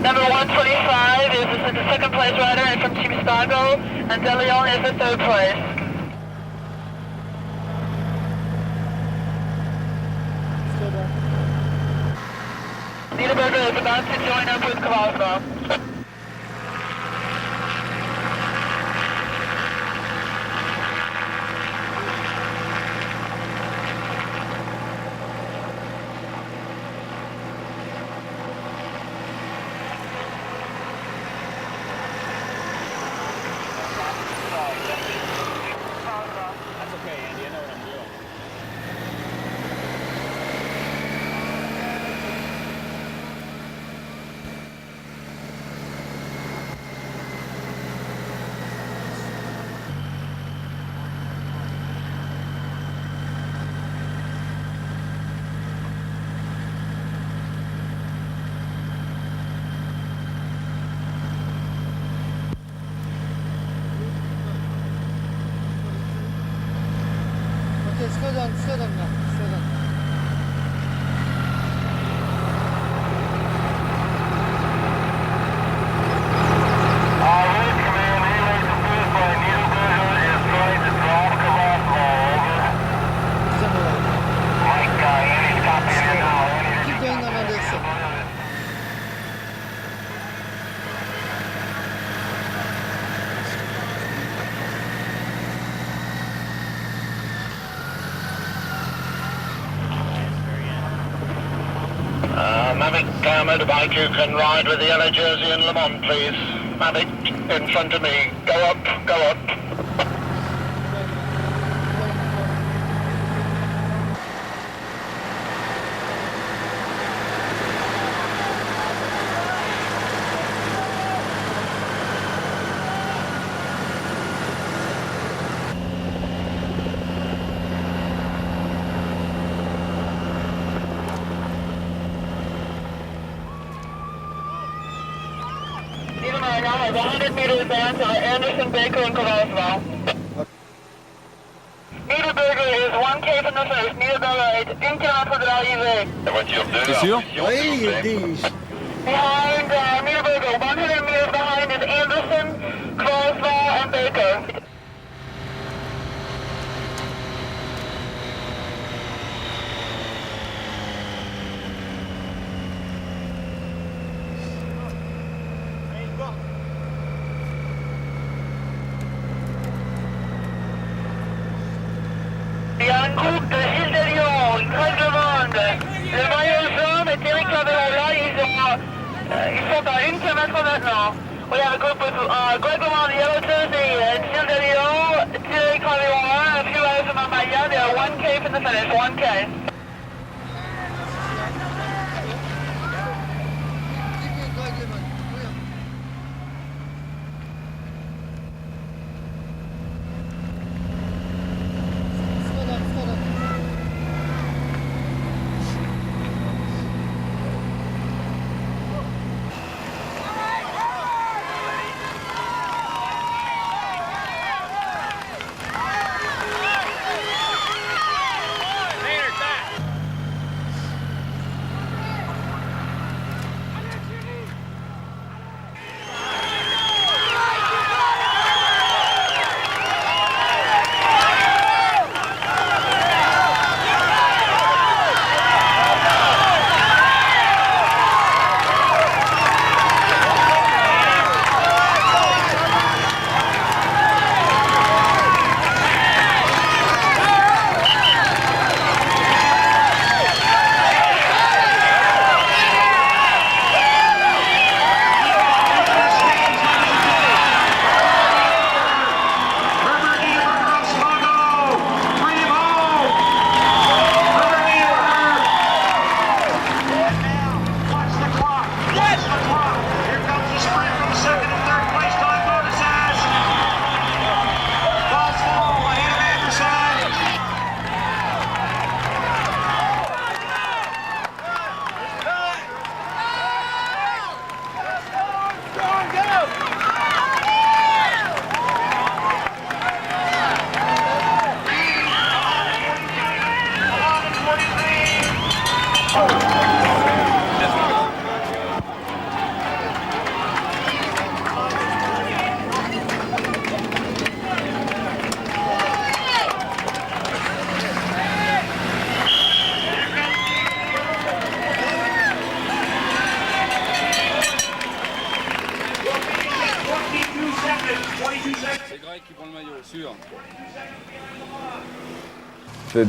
Number 125 is the second place rider from Team Stago, and De Lyon is the third place. Niederberger is about to join up with Kowalski. That's okay, Andy. I know what I'm doing. Slow down now. Keep going on Anderson. Mavic motorbike, you can ride with the yellow jersey in Le Mans, please. Mavic, in front of me. Go up, go up. Now has 100 meter advance on Anderson, Baker, and Kowalski. Niederberger is 1K from the first. Niederberger est 1 km de l'arrivée. T'es sûr? Oui, ils disent. Behind Niederberger, 100 meters behind is Anderson, Kowalski, and Baker. for maintenant. We have a group with Greg Lamont, the yellow jersey, and Gilles Delio, Thierry Clavion, a few others from Maya. They are 1K for the finish, 1K.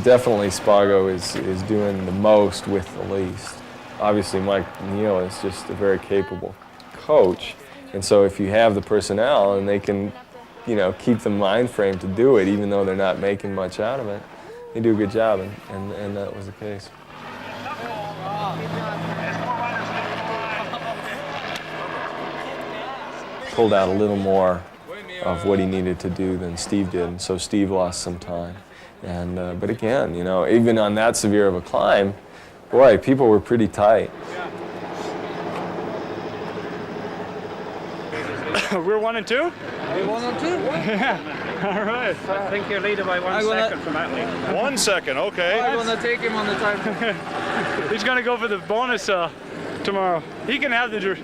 Definitely Spago is doing the most with the least. Obviously Mike Neal is just a very capable coach, and so if you have the personnel and they can, you know, keep the mind frame to do it even though they're not making much out of it, they do a good job, and that was the case. Pulled out a little more of what he needed to do than Steve did, and so Steve lost some time. And but again, you know, even on that severe of a climb, boy, people were pretty tight. We're 1 and 2? We're 1 and 2? Yeah. All right. I think you're leading by 1 second from Atlee. 1 second, okay. I'm going to take him on the time. He's going to go for the bonus tomorrow. He can have the jersey.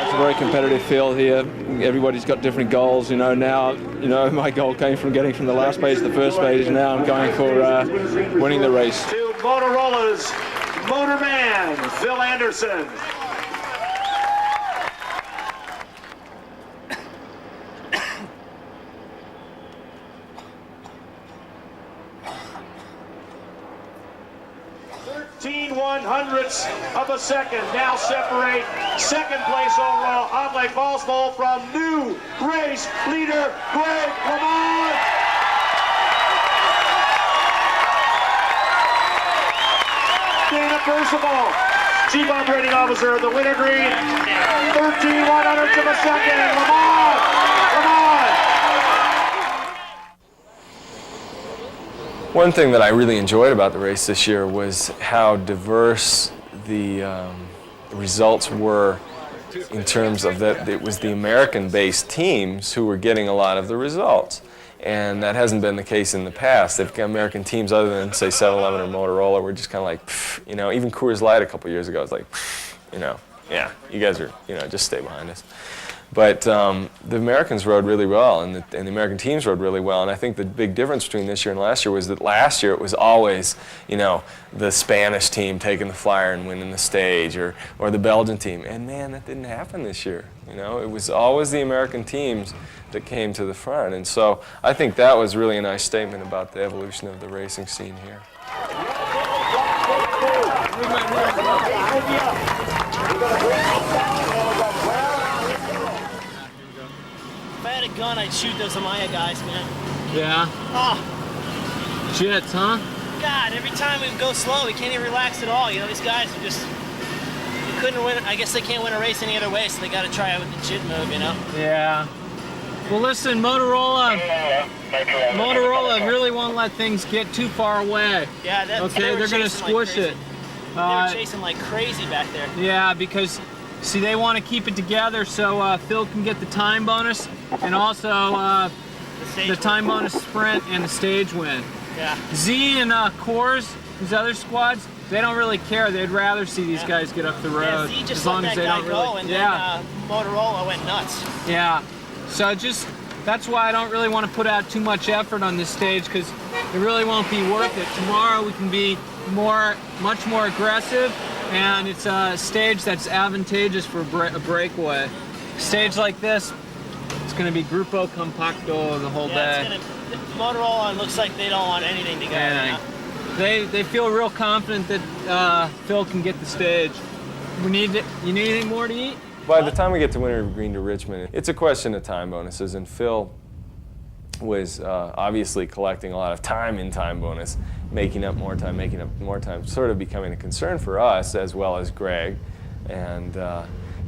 It's a very competitive field here. Everybody's got different goals. You know, now, you know, my goal came from getting from the last phase to the first phase. Now I'm going for winning the race. To Motorola's motor man, Phil Anderson. .100ths of a second now separate second place overall Odd Lake Falls Bowl from new race leader Greg Lamont. Dana Percival, Chief Operating Officer of the Wintergreen, 13/100ths of a second, Lamont. One thing that I really enjoyed about the race this year was how diverse the results were in terms of that it was the American-based teams who were getting a lot of the results. And that hasn't been the case in the past. They've got American teams other than, say, 7-Eleven or Motorola were just kind of like, pff, you know, even Coors Light a couple years ago was like, pff, you know, yeah, you guys are, you know, just stay behind us. But the Americans rode really well, and the American teams rode really well. And I think the big difference between this year and last year was that last year it was always, you know, the Spanish team taking the flyer and winning the stage, or the Belgian team. And man, that didn't happen this year. You know, it was always the American teams that came to the front. And so I think that was really a nice statement about the evolution of the racing scene here. If I had a gun, I'd shoot those Amaya guys, man. Yeah. Oh, Jits, huh? God, every time we go slow, we can't even relax at all. You know, these guys are just, they couldn't win, I guess they can't win a race any other way, so they got to try it with the jit move, you know? Yeah. Well, listen, Motorola really won't let things get too far away. Yeah, that, okay, they're going to squish it. They were chasing like crazy back there. Yeah, because, see, they want to keep it together so Phil can get the time bonus and also the time bonus sprint and the stage win. Yeah. Z and Coors, these other squads, they don't really care. They'd rather see these guys get up the road. Yeah, Z just as long let as that they guy don't go, really. and Yeah. then Motorola went nuts. Yeah. So just, that's why I don't really want to put out too much effort on this stage, because it really won't be worth it. Tomorrow we can be much more aggressive, and it's a stage that's advantageous for a breakaway. A stage like this, it's going to be Grupo Compacto the whole day. Motorola looks like they don't want anything to go. Yeah. They feel real confident that Phil can get the stage. You need anything more to eat? By the time we get to Winter Green to Richmond, it's a question of time bonuses, and Phil was obviously collecting a lot of time in time bonus, making up more time, sort of becoming a concern for us as well as Greg. And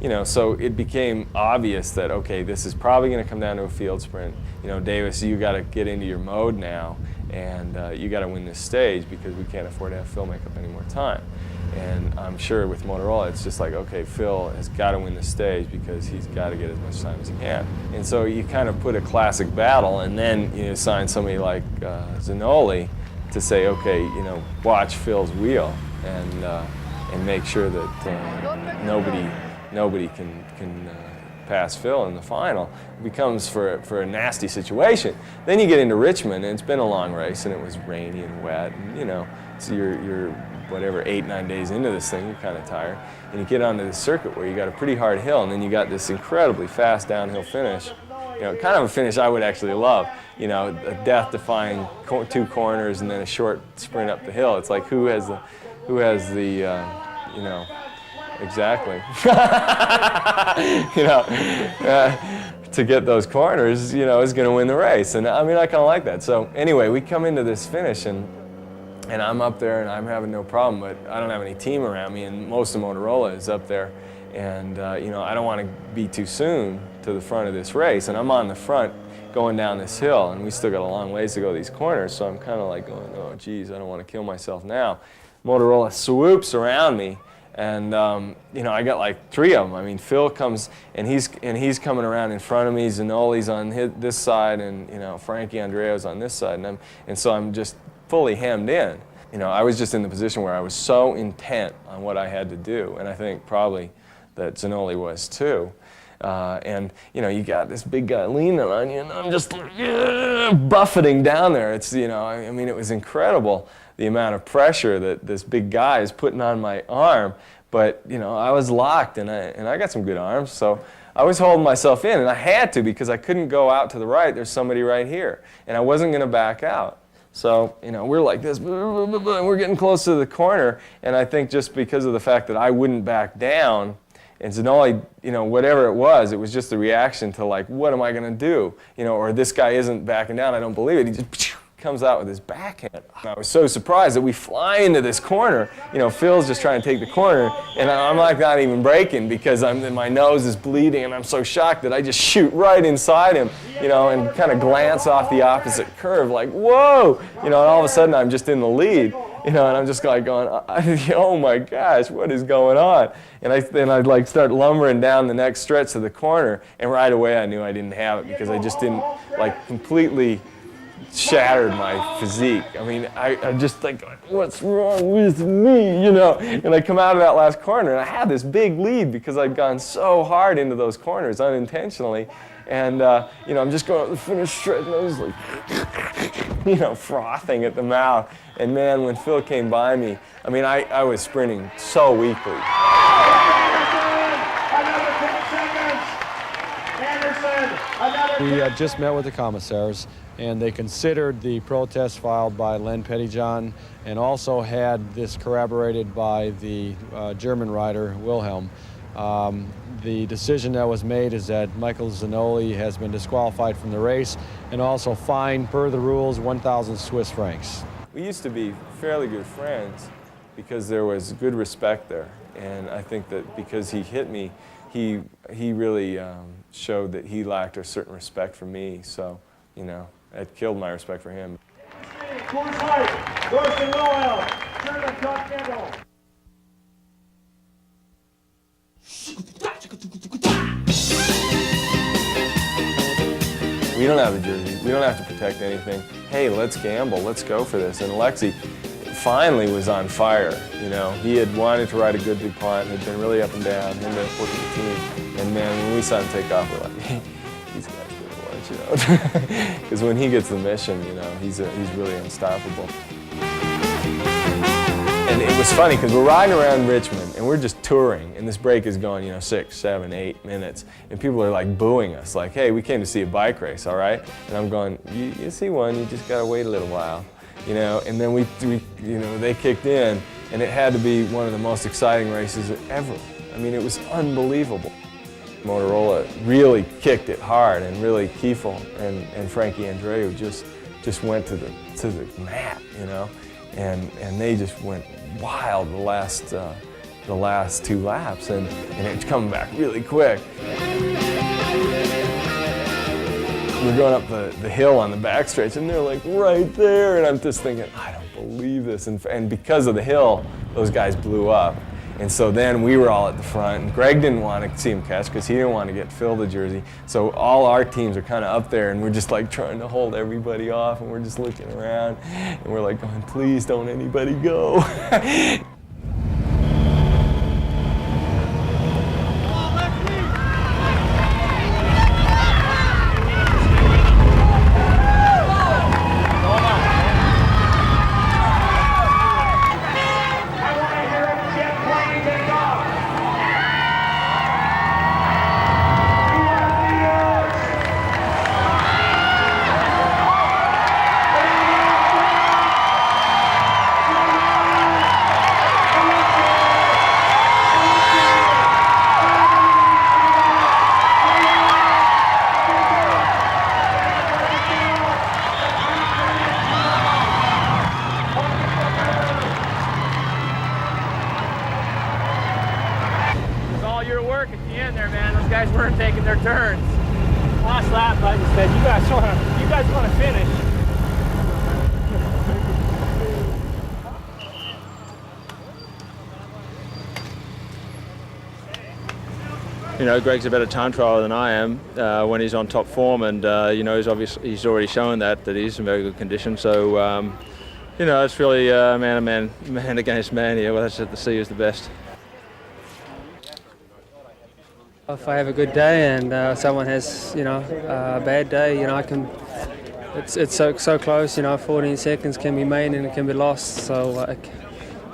you know, so it became obvious that, okay, this is probably going to come down to a field sprint. You know, Davis, you got to get into your mode now, and you got to win this stage because we can't afford to have Phil make up any more time. And I'm sure with Motorola, it's just like, okay, Phil has got to win the stage because he's got to get as much time as he can. And so you kind of put a classic battle, and then you assign somebody like Zanoli to say, okay, you know, watch Phil's wheel and make sure that nobody can pass Phil in the final. It becomes for a nasty situation. Then you get into Richmond, and it's been a long race, and it was rainy and wet, and you know, so you're whatever, 8-9 days into this thing, you're kind of tired, and you get onto this circuit where you got a pretty hard hill, and then you got this incredibly fast downhill finish. You know, kind of a finish I would actually love. You know, a death-defying 2 corners and then a short sprint up the hill. It's like who has the you know, exactly. You know, to get those corners, you know, is going to win the race, and I mean, I kind of like that. So anyway, we come into this finish, and I'm up there, and I'm having no problem, but I don't have any team around me, and most of Motorola is up there. And, you know, I don't want to be too soon to the front of this race, and I'm on the front going down this hill, and we still got a long ways to go these corners, so I'm kind of like going, oh, geez, I don't want to kill myself now. Motorola swoops around me, and, you know, I got like 3 of them. I mean, Phil comes, and he's coming around in front of me, Zanoli's on this side, and, you know, Frankie Andreo's on this side, and so I'm just fully hemmed in. You know, I was just in the position where I was so intent on what I had to do, and I think probably that Zanoli was too. And you know, you got this big guy leaning on you, and I'm just like, buffeting down there. It's, you know, I mean, it was incredible the amount of pressure that this big guy is putting on my arm. But you know, I was locked, and I got some good arms, so I was holding myself in, and I had to because I couldn't go out to the right. There's somebody right here, and I wasn't going to back out. So, you know, we're like this, and we're getting close to the corner, and I think just because of the fact that I wouldn't back down, and Zanoli, you know, whatever it was just the reaction to like, what am I going to do? You know, or this guy isn't backing down, I don't believe it. He just comes out with his backhand. I was so surprised that we fly into this corner. You know, Phil's just trying to take the corner, and I'm like not even braking because my nose is bleeding, and I'm so shocked that I just shoot right inside him, you know, and kind of glance off the opposite curve like, whoa! You know, and all of a sudden I'm just in the lead, you know, and I'm just like going, oh my gosh, what is going on? And I'd like start lumbering down the next stretch of the corner, and right away I knew I didn't have it because I just didn't, like, completely shattered my physique. I mean, I just like, what's wrong with me, you know? And I come out of that last corner, and I had this big lead because I'd gone so hard into those corners unintentionally. And, you know, I'm just going up the finish stretch, and I was like, you know, frothing at the mouth. And man, when Phil came by me, I mean, I was sprinting so weakly. Another 10 seconds. Anderson, another We just met with the commissars, and they considered the protest filed by Len Pettyjohn and also had this corroborated by the German rider, Wilhelm. The decision that was made is that Michael Zanoli has been disqualified from the race and also fined, per the rules, 1,000 Swiss francs. We used to be fairly good friends because there was good respect there. And I think that because he hit me, he really showed that he lacked a certain respect for me. So, you know, it killed my respect for him. Coors Light, Thorsten Wilhelm, German Continental. We don't have a jersey. We don't have to protect anything. Hey, let's gamble. Let's go for this. And Alexi finally was on fire. You know, he had wanted to ride a good DuPont, had been really up and down, him to work with the team. And man, when we saw him take off, we're like, hey, these guys better watch out. Because when he gets the mission, you know, he's really unstoppable. And it was funny because we're riding around Richmond and we're just touring, and this break is going, you know, 6, 7, 8 minutes, and people are like booing us, like, hey, we came to see a bike race, all right? And I'm going, you see one, you just gotta wait a little while, you know? And then we you know, they kicked in, and it had to be one of the most exciting races ever. I mean, it was unbelievable. Motorola really kicked it hard, and really Kiefel and Frankie Andreu just went to the mat, you know? And they just went wild the last 2 laps, and it's coming back really quick. We're going up the hill on the backstretch, and they're like right there, and I'm just thinking, I don't believe this. And because of the hill, those guys blew up. And so then we were all at the front, and Greg didn't want to see him catch because he didn't want to get Phil the jersey. So all our teams are kind of up there, and we're just like trying to hold everybody off, and we're just looking around, and we're like going, please don't anybody go. Weren't taking their turns. Last lap, I just said, you guys want to finish. You know, Greg's a better time trialer than I am when he's on top form, and you know, he's already shown that he's in very good condition. So you know, it's really man against man here. We'll have to see who's the best. If I have a good day and someone has, you know, a bad day, you know, I can. It's so close, you know. 14 seconds can be made and it can be lost. So, like,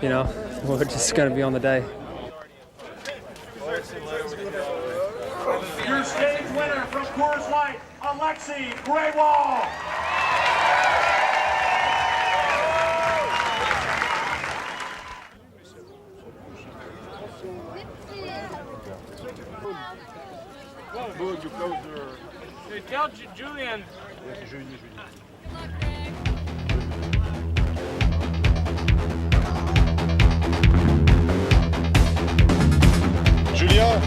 you know, we're just going to be on the day. Your stage winner from Coors Light, Alexi Greywall. Tell Julian. Julien.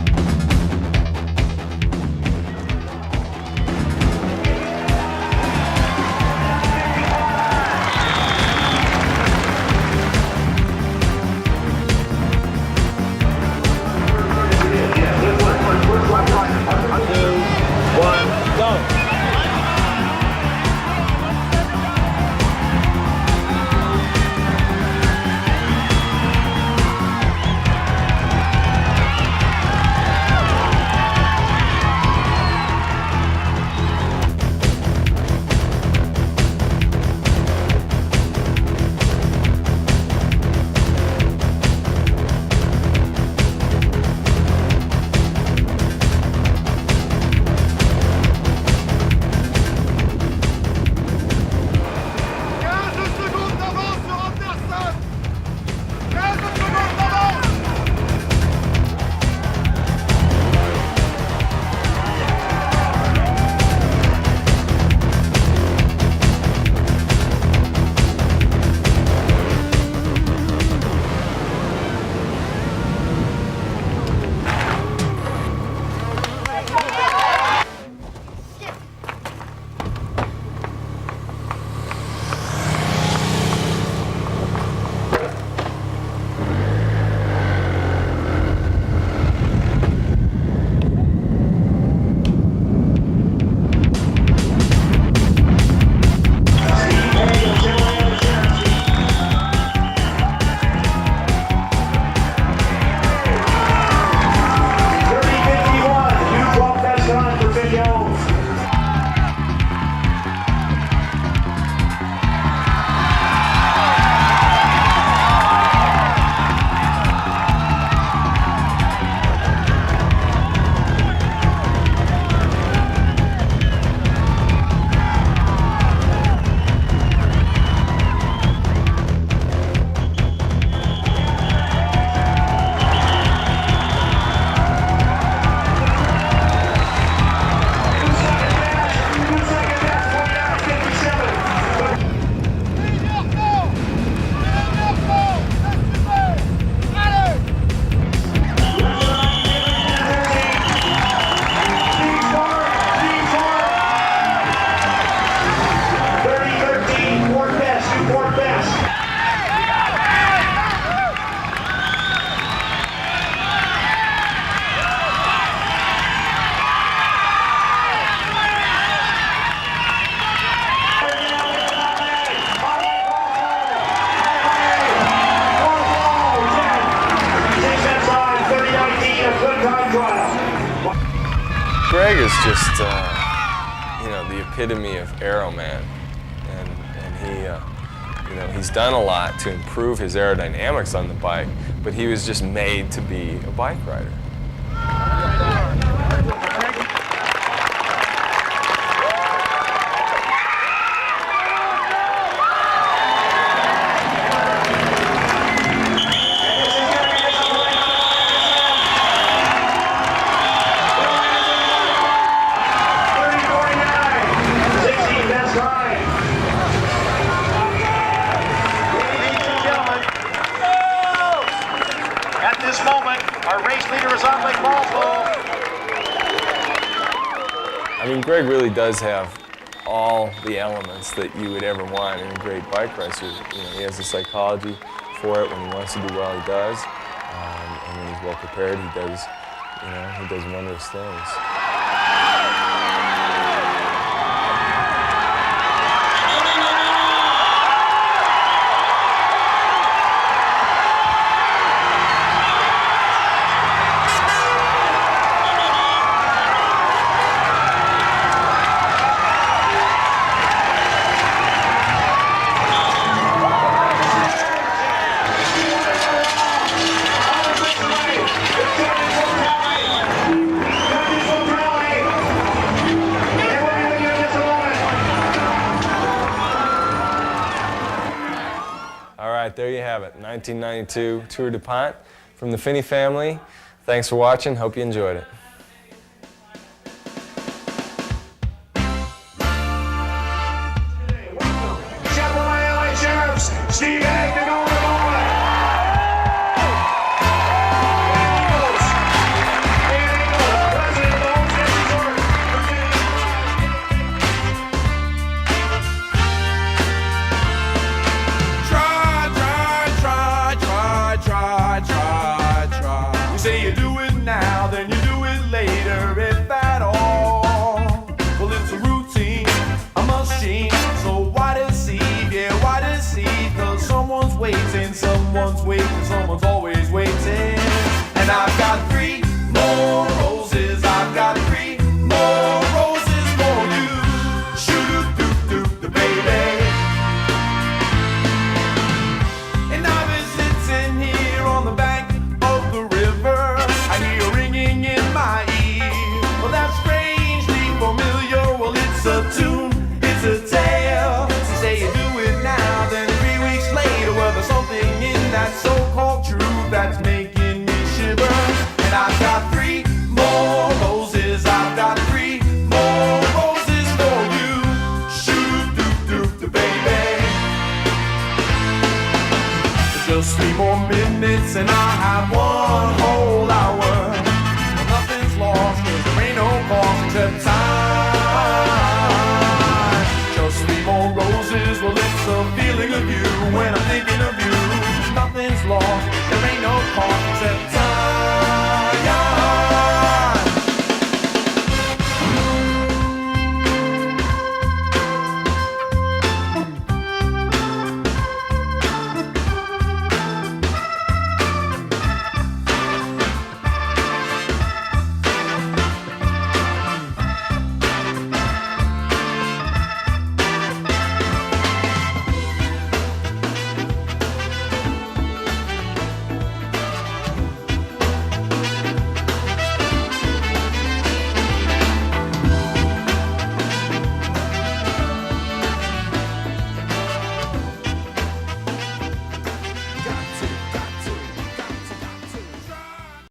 Greg is just, you know, the epitome of aero man, and he, you know, he's done a lot to improve his aerodynamics on the bike, but he was just made to be a bike rider. I mean, Greg really does have all the elements that you would ever want in a great bike racer. You know, he has the psychology for it. When he wants to do well, he does. And when he's well prepared, he does, you know, he does wondrous things. There you have it, 1992 Tour DuPont from the Finney family. Thanks for watching. Hope you enjoyed it. Chevrolet LA Sheriffs, Steve Agnew on the board. Say you do it now, then you do it later, if at all. Well, it's a routine, a machine, so why deceive? Yeah, why deceive? 'Cause someone's waiting, someone's always waiting. And I've got 3 more roses, I've got 3 more roses for you. Shoot-doop-doop-doop, baby. And I've been sitting here on the bank of the river. I hear ringing in my ear. Well, that's strangely familiar. Well, it's a tune, it's a tale. So say you do it now, then 3 weeks later, well, there's something in that so-called truth that's making me shiver. And I've got 3 more roses. I've got 3 more roses for you. Shoot-doop-doop, baby. Just 3 more minutes and I have 1 whole hour. Well, nothing's lost 'cause there ain't no cost except time. Just 3 more roses, well, it's a feeling of you when I'm thinking of you. Nothing's lost, there ain't no cost.